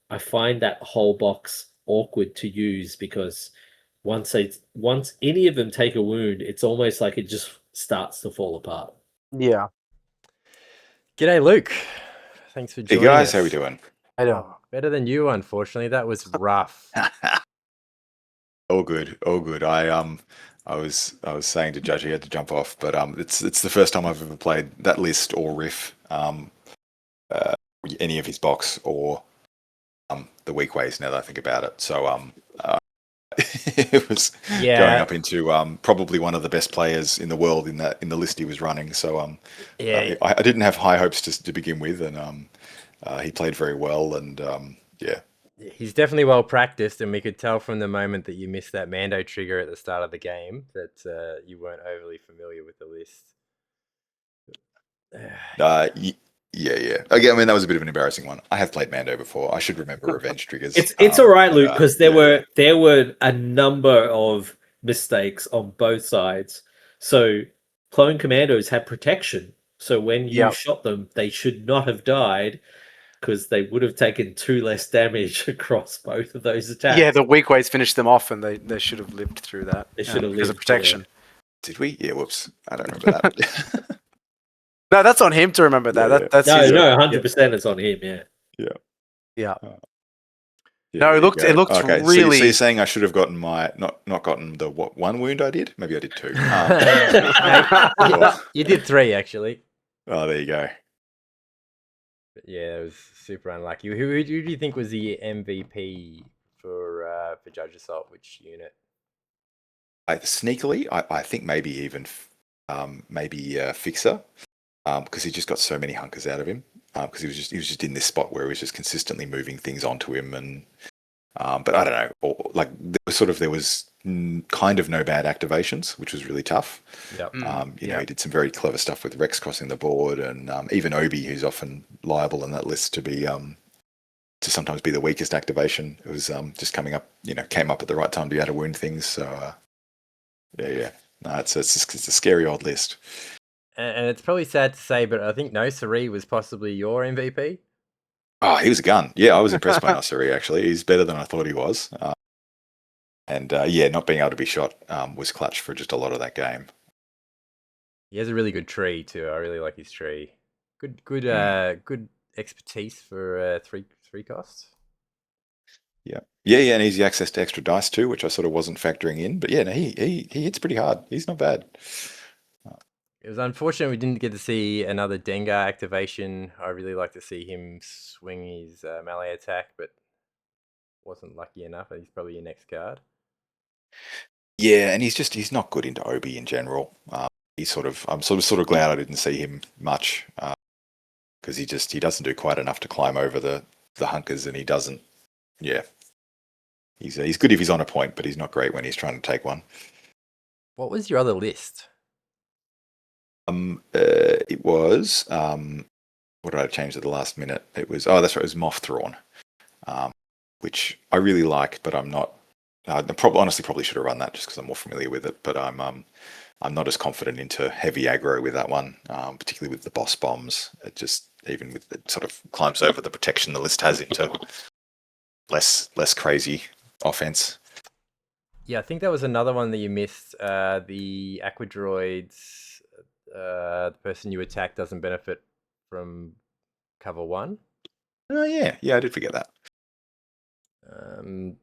I find that whole box awkward to use because once any of them take a wound, it's almost like it just starts to fall apart. Yeah. G'day, Luke. Thanks for joining Hey guys, us. how we doing? I know. Better than you, unfortunately. That was rough. All good. I was saying to Judge he had to jump off, but it's the first time I've ever played that list or Riff, any of his box or the weak ways. Now that I think about it, so it was going up into probably one of the best players in the world in the list he was running. So I didn't have high hopes to begin with, and he played very well, and yeah. He's definitely well practiced, and we could tell from the moment that you missed that Mando trigger at the start of the game that you weren't overly familiar with the list. Yeah. Again, I mean, that was a bit of an embarrassing one. I have played Mando before. I should remember revenge triggers. It's all right, Luke, because there were a number of mistakes on both sides. So clone commandos had protection. So when you shot them, they should not have died, because they would have taken 2 less damage across both of those attacks. Yeah, the weak ways finished them off, and they should have lived through that. They should have lived because of protection. Yeah. Did we? Yeah, whoops. I don't remember that. No, that's on him to remember that. Yeah. That's 100% it's on him, yeah. Yeah. Yeah, No, it looked okay, really. So you're saying I should have gotten not gotten the one wound I did? Maybe I did 2. You did 3 actually. Oh, there you go. But yeah, it was super unlucky. Who do you think was the MVP for Judge Assault? Which unit? Sneakily, I think maybe even Fixer, because he just got so many hunkers out of him. Because he was just in this spot where he was just consistently moving things onto him, and but I don't know, there was kind of no bad activations, which was really tough. Yep. He did some very clever stuff with Rex crossing the board, and even Obie, who's often liable in that list to be to sometimes be the weakest activation. It was just coming up, came up at the right time to be able to wound things. So yeah. No, it's a scary old list. And it's probably sad to say, but I think Nosari was possibly your MVP. Oh, he was a gun. Yeah, I was impressed by Nosari, actually. He's better than I thought he was. And not being able to be shot was clutch for just a lot of that game. He has a really good tree too. I really like his tree. Good expertise for 3 costs. Yeah, and easy access to extra dice too, which I sort of wasn't factoring in. But yeah, no, he hits pretty hard. He's not bad. It was unfortunate we didn't get to see another Dengar activation. I really like to see him swing his melee attack, but wasn't lucky enough. He's probably your next card. Yeah, and he's not good into Obie in general. I'm sort of glad I didn't see him much, because he doesn't do quite enough to climb over the hunkers, and he doesn't. Yeah, he's good if he's on a point, but he's not great when he's trying to take one. What was your other list? It was what did I change at the last minute? It was that's right, it was Moth Thrawn, which I really like, but I'm not. I honestly should have run that just because I'm more familiar with it. But I'm not as confident into heavy aggro with that one, particularly with the boss bombs. It just even with it sort of climbs over the protection the list has into less crazy offense. Yeah, I think that was another one that you missed. The Aquadroids. The person you attack doesn't benefit from cover 1. Oh yeah, I did forget that.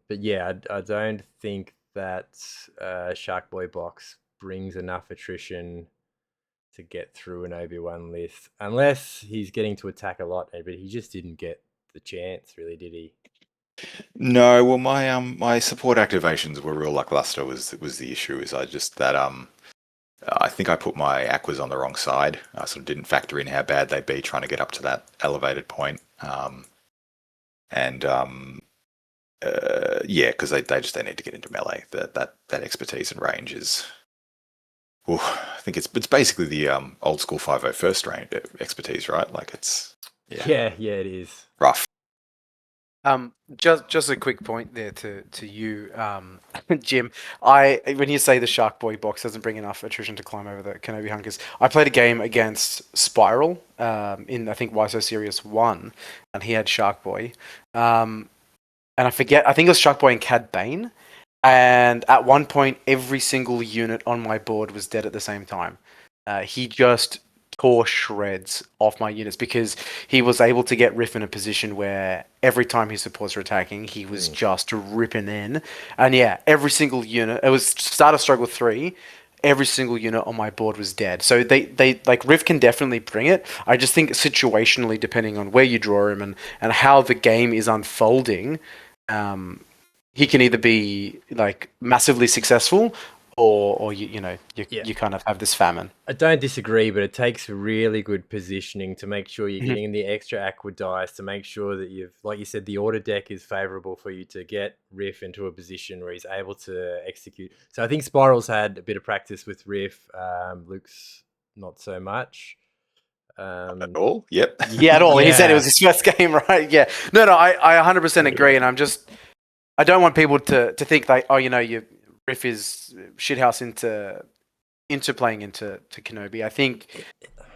But yeah, I don't think that Shark Boy box brings enough attrition to get through an Obi-Wan list, unless he's getting to attack a lot. But he just didn't get the chance, really, did he? No, well, my support activations were real lackluster. Was the issue? Is I just that I think I put my Aquas on the wrong side. I sort of didn't factor in how bad they'd be trying to get up to that elevated point. Because they need to get into melee. That expertise and range is. I think it's basically the old school 501st range expertise, right? Like it's. Yeah, it is rough. Just a quick point there to you, Jim. When you say the Shark Boy box doesn't bring enough attrition to climb over the Kenobi hunkers, I played a game against Spiral in I think YSO Series 1, and he had Shark Boy, and I think it was Shark Boy and Cad Bane, and at one point every single unit on my board was dead at the same time. He just tore shreds off my units because he was able to get Riff in a position where every time his supports were attacking, he was just ripping in. And yeah, every single unit, it was start of Struggle 3, every single unit on my board was dead. So they like Riff can definitely bring it. I just think situationally, depending on where you draw him and how the game is unfolding, he can either be like massively successful, or you kind of have this famine. I don't disagree, but it takes really good positioning to make sure you're Mhm. getting the extra aqua dice, to make sure that you've, like you said, the order deck is favorable for you to get Riff into a position where he's able to execute. So I think Spiral's had a bit of practice with Riff. Luke's not so much. At all? Yep. Yeah, at all. He said it Yeah. was his first game, right? Yeah. No, I 100% agree, and I don't want people to think like, oh, your Riff is shithouse into playing into Kenobi. I think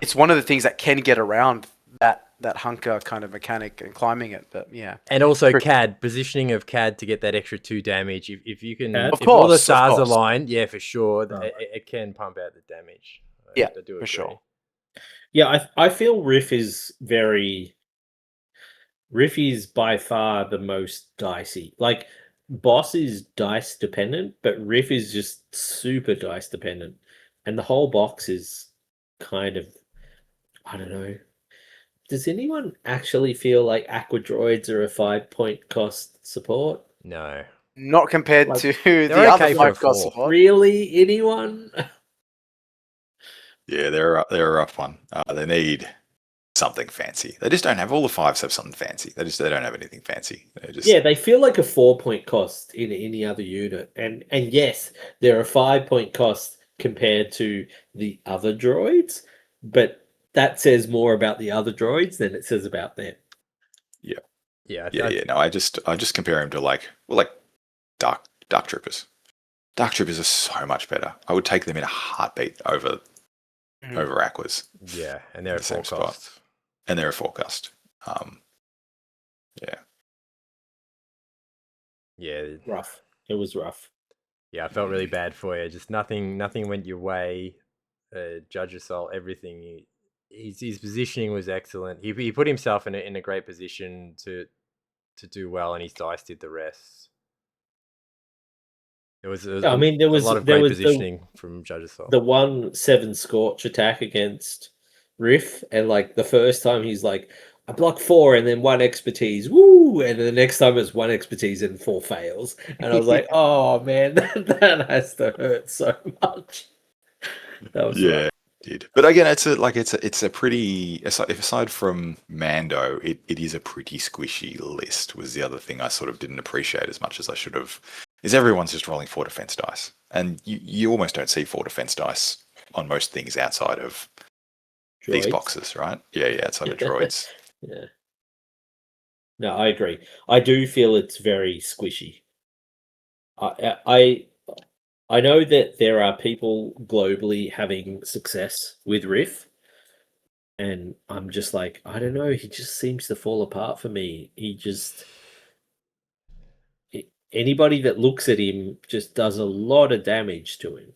it's one of the things that can get around that hunker kind of mechanic and climbing it. But yeah, And also CAD, positioning of CAD to get that extra 2 damage. If you can, Of if all the course, of stars course. aligned, yeah, for sure, Oh. it can pump out the damage. Yeah, I do for agree. sure. Yeah, I feel Riff is by far the most dicey. Like, Boss is dice dependent, but Riff is just super dice dependent. And the whole box is kind of, I don't know. Does anyone actually feel like Aqua Droids are a 5-point cost support? No. Not compared Like, to the they're other okay for a 5 cost 4. support. Really? Anyone? Yeah, they're a rough one. They need something fancy. They just don't have, all the 5s have something fancy. They don't have anything fancy. Yeah, they feel like a 4-point cost in any other unit. And yes, they're a 5-point cost compared to the other droids, but that says more about the other droids than it says about them. Yeah. No, I just compare him to like Dark Troopers. Dark Troopers are so much better. I would take them in a heartbeat over Aquas. Yeah, and they're a The same 4 spot. cost. And they're a forecast. Yeah. Yeah. Rough. It was rough. Yeah, I felt really bad for you. Just nothing went your way. Judge Assault, everything. His positioning was excellent. He put himself in a great position to do well, and his dice did the rest. There was I mean, there was a lot of there great was positioning from Judge Assault. the 1-7 Scorch attack against Riff, and like the first time he's like, I block 4 and then 1 expertise, woo! And then the next time it's 1 expertise and 4 fails. And I was like, oh man, that has to hurt so much. That was rough. It did. But again, it's a pretty, aside from Mando, it is a pretty squishy list. Was the other thing I sort of didn't appreciate as much as I should have. Is everyone's just rolling 4 defense dice, and you almost don't see 4 defense dice on most things outside of these Droids. boxes, right? Yeah, outside of droids. Yeah. No, I agree. I do feel it's very squishy. I know that there are people globally having success with Riff, and I'm just like, I don't know. He just seems to fall apart for me. Anybody that looks at him just does a lot of damage to him.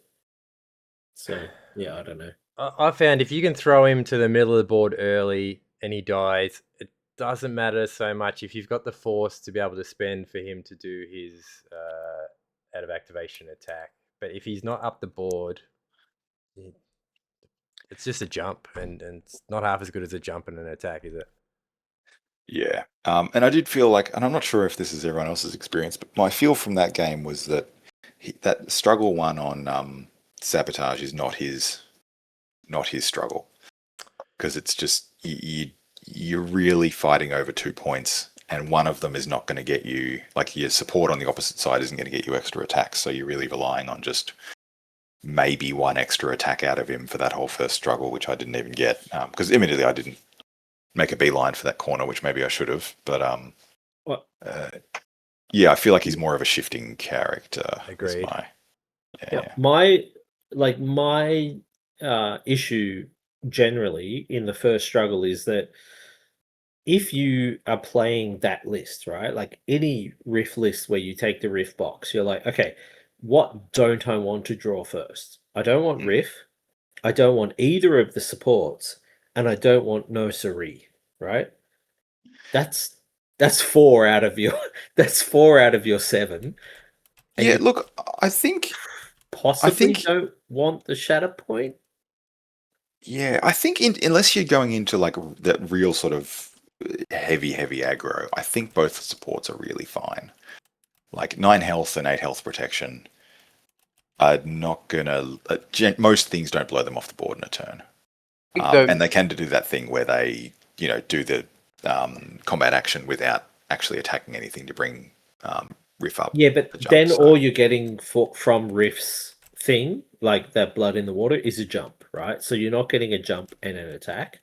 So yeah, I don't know. I found if you can throw him to the middle of the board early and he dies, it doesn't matter so much if you've got the force to be able to spend for him to do his out of activation attack. But if he's not up the board, it's just a jump, and it's not half as good as a jump and an attack, is it? Yeah. And I did feel like, and I'm not sure if this is everyone else's experience, but my feel from that game was that that struggle one on sabotage is not his struggle, because it's just you're really fighting over 2 points, and one of them is not going to get you, like your support on the opposite side isn't going to get you extra attacks, so you're really relying on just maybe 1 extra attack out of him for that whole first struggle, which I didn't even get, because immediately I didn't make a beeline for that corner, which maybe I should have, but I feel like he's more of a shifting character. Agreed. My issue generally in the first struggle is that if you are playing that list, right, like any Riff list where you take the Riff box, you're like, okay, what don't I want to draw first? I don't want Riff, I don't want either of the supports, and I don't want No Siree, right? That's 4 out of your 7. And Yeah, you look, I think don't want the Shatterpoint. Yeah, I think unless you're going into like that real sort of heavy aggro, I think both supports are really fine. Like 9 health and 8 health protection are not gonna. Most things don't blow them off the board in a turn, and they can do that thing where they, do the combat action without actually attacking anything to bring Riff up. Yeah, but then all you're getting from Riff's thing, like that blood in the water, is a jump, right? So you're not getting a jump and an attack.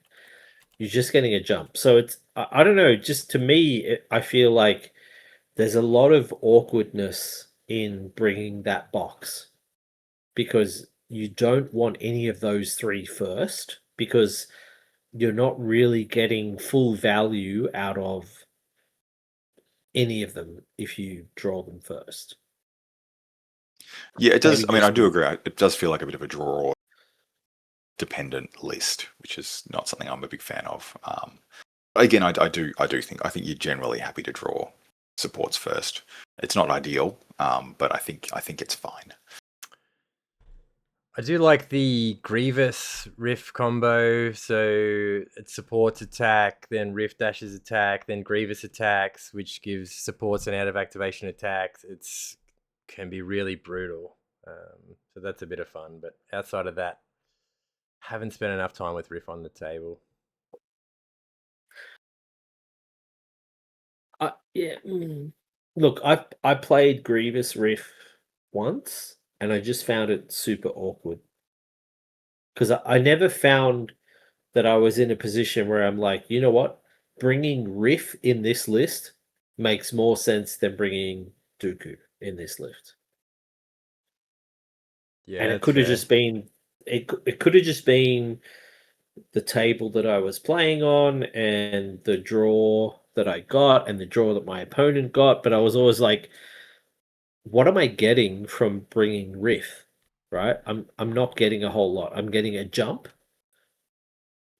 You're just getting a jump. So it's, I don't know, just to me, I feel like there's a lot of awkwardness in bringing that box because you don't want any of those 3 first because you're not really getting full value out of any of them if you draw them first. Yeah, it does. I mean, I do agree. It does feel like a bit of a draw dependent list, which is not something I'm a big fan of. Again, I think you're generally happy to draw supports first. It's not ideal, but I think it's fine. I do like the Grievous Riff combo. So it supports attack, then Riff dashes attack, then Grievous attacks, which gives supports and out of activation attacks. It's can be really brutal. So that's a bit of fun. But outside of that, haven't spent enough time with Riff on the table. Yeah. Look, I played Grievous Riff once, and I just found it super awkward because I never found that I was in a position where I'm like, you know what, bringing Riff in this list makes more sense than bringing Dooku in this list. Yeah, and it could have just been it could have just been the table that I was playing on and the draw that I got and the draw that my opponent got, but I was always like, what am I getting from bringing Riff? Right? I'm not getting a whole lot. I'm getting a jump.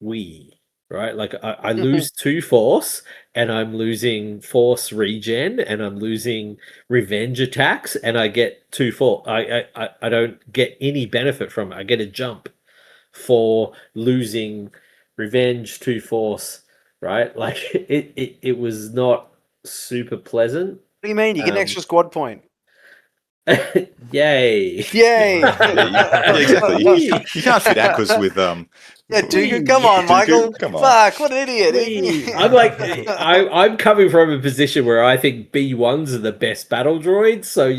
Right? Like I lose 2 force and I'm losing force regen and I'm losing revenge attacks and I get 2 force. I don't get any benefit from it. I get a jump for losing revenge 2 force, right? Like it was not super pleasant. What do you mean? You get an extra squad point. Yay! Yay! Yeah, exactly. You can't fit Aquas with Yeah, Dooku, come on, Michael. Come on. Fuck, what an idiot. I'm like, I'm coming from a position where I think B1s are the best battle droids, so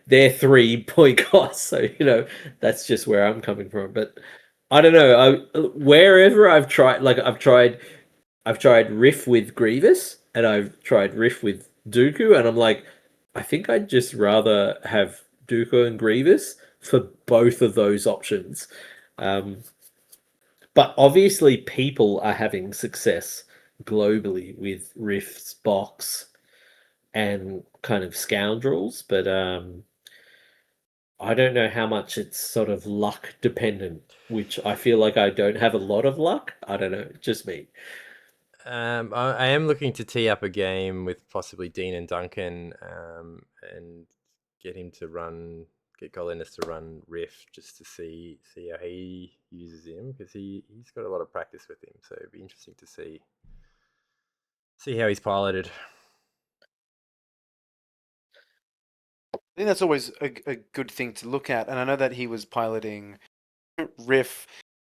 they're 3 point costs. So that's just where I'm coming from. But I don't know. Wherever I've tried, like I've tried Riff with Grievous, and I've tried Riff with Dooku, and I'm like, I think I'd just rather have Dooku and Grievous for both of those options. But obviously people are having success globally with Rift's box and kind of scoundrels, but I don't know how much it's sort of luck dependent, which I feel like I don't have a lot of luck. I don't know, just me. I am looking to tee up a game with possibly Dean and Duncan, and get Golinus to run Riff just to see how he uses him, because he's got a lot of practice with him. So it'd be interesting to see how he's piloted. I think that's always a good thing to look at. And I know that he was piloting Riff,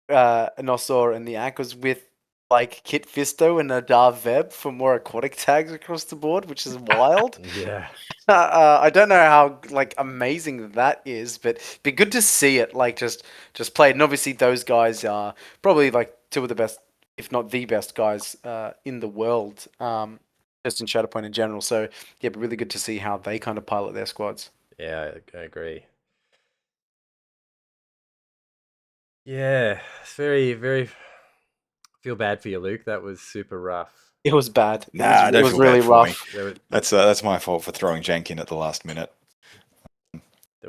Nosor, and the Aquas with like Kit Fisto and Nadav Veb for more aquatic tags across the board, which is wild. Yeah. I don't know how like amazing that is, but it'd be good to see it like just played. And obviously those guys are probably like 2 of the best, if not the best guys in the world, just in Shatterpoint in general. So yeah, it'd be really good to see how they kind of pilot their squads. Yeah, I agree. Yeah, it's very, very. Feel bad for you, Luke. That was super rough. It was bad. Nah, it was really rough. That's my fault for throwing Jank in at the last minute.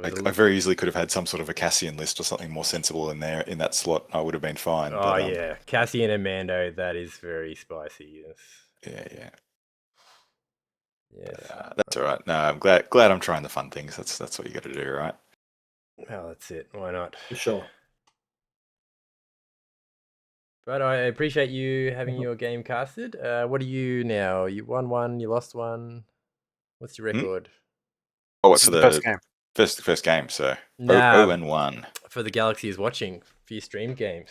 I very easily could have had some sort of a Cassian list or something more sensible in there in that slot. I would have been fine. Oh, but, yeah, Cassian and Mando. That is very spicy. Yes. Yeah. Yes. That's all right. No, I'm glad I'm trying the fun things. That's what you got to do, right? Well, that's it. Why not? For sure. But I appreciate you having your game casted. What are you now? You won 1, you lost 1. What's your record? Oh, This what's is for the the first game? first game? So Nah. 0-1. For the Galaxy is watching for your stream games.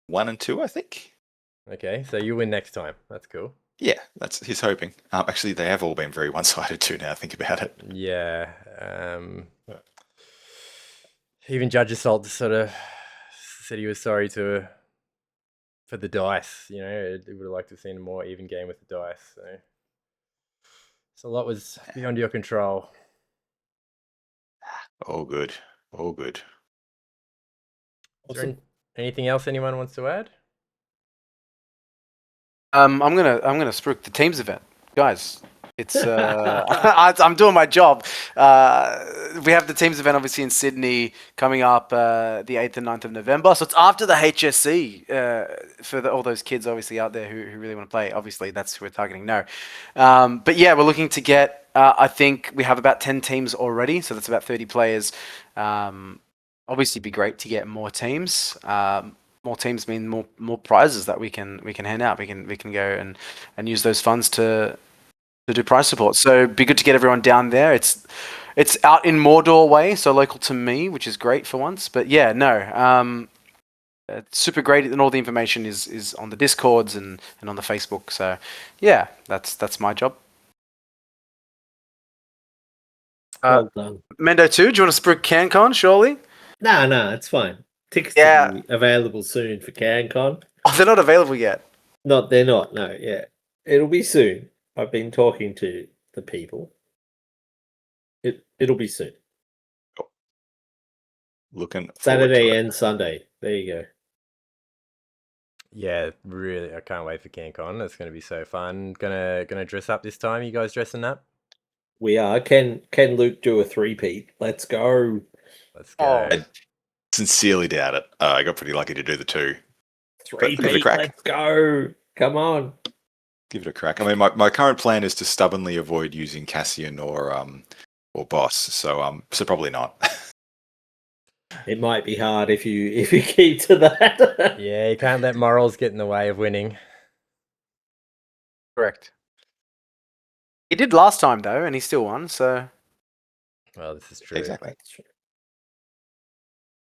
1 and 2, I think. Okay, so you win next time. That's cool. Yeah, he's hoping. Actually, they have all been very one-sided too. Now I think about it. Yeah. Even Judge Assault sort of said he was sorry for the dice. You know, he would have liked to have seen a more even game with the dice. So a lot was beyond your control. All good. All good. Is there anything else anyone wants to add? I'm gonna spruik the teams event, guys. It's I'm doing my job. We have the teams event obviously in Sydney coming up the 8th and 9th of November. So it's after the HSC for all those kids obviously out there who really want to play. Obviously that's who we're targeting now. But yeah, we're looking to get. I think we have about 10 teams already, so that's about 30 players. Obviously, it'd be great to get more teams. More teams mean more prizes that we can hand out. We can go and use those funds to do prize support. So it'd be good to get everyone down there. It's out in Mordor way, so local to me, which is great for once. But yeah, no, it's super great, and all the information is on the Discords and on the Facebook. So yeah, that's my job. Well done. Mendo 2, do you want to spruik CanCon, surely? No, it's fine. Tickets will be available soon for CanCon. Oh, they're not available yet. They're not. No, yeah, it'll be soon. I've been talking to the people. It'll be soon. Looking Saturday and Sunday. There you go. Yeah, really, I can't wait for CanCon. It's going to be so fun. Gonna dress up this time. You guys dressing up? We are. Can Luke do a 3-peat? Let's go. Let's go. I sincerely doubt it. I got pretty lucky to do the 2. 3-peat. Let's go. Come on. Give it a crack. I mean, my current plan is to stubbornly avoid using Cassian or Boss. So probably not. It might be hard if you keep to that. Yeah, you can't let morals get in the way of winning. Correct. He did last time though, and he still won. So. Well, this is true. Exactly.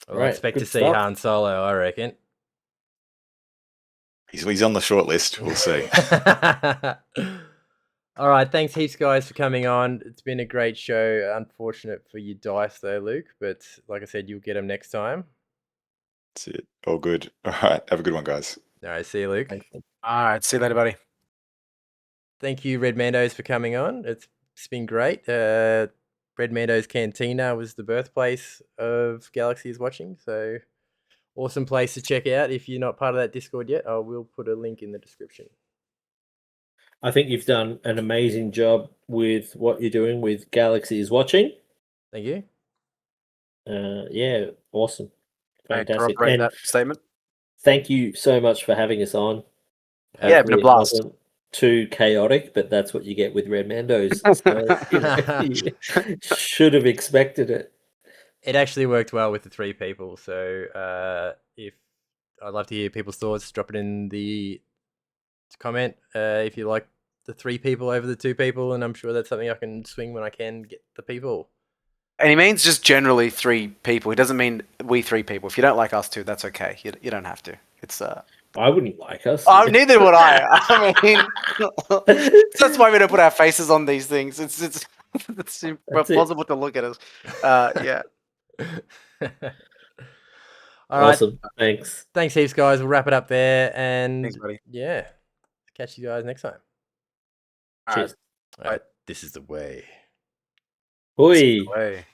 Well, I expect to see Han Solo, I reckon. He's on the short list. We'll see. All right, thanks heaps, guys, for coming on. It's been a great show. Unfortunate for your dice, though, Luke. But like I said, you'll get them next time. That's it. All good. All right. Have a good one, guys. All right, see you, Luke. All right, see you later, buddy. Thank you, Red Mandos, for coming on. It's been great. Red Mando's Cantina was the birthplace of Galaxy is Watching, so awesome place to check out. If you're not part of that Discord yet, I will put a link in the description. I think you've done an amazing job with what you're doing with Galaxy is Watching. Thank you. Yeah, awesome. Fantastic. And that statement. Thank you so much for having us on. Yeah, been a blast. It wasn't too chaotic, but that's what you get with Red Mandos. So, you should have expected it. It actually worked well with the 3 people. So if I'd love to hear people's thoughts, drop it in the comment if you like the 3 people over the 2 people, and I'm sure that's something I can swing when I can get the people. And he means just generally 3 people. He doesn't mean we 3 people. If you don't like us 2, that's okay. You don't have to. It's I wouldn't like us. Oh, neither would I. I mean, that's why we don't put our faces on these things. It's impossible to look at us. Yeah. All right. Awesome. Thanks. Thanks heaps, guys. We'll wrap it up there, and Thanks, buddy. Yeah, catch you guys next time. All Cheers. All right. This is the way. Oi. Way.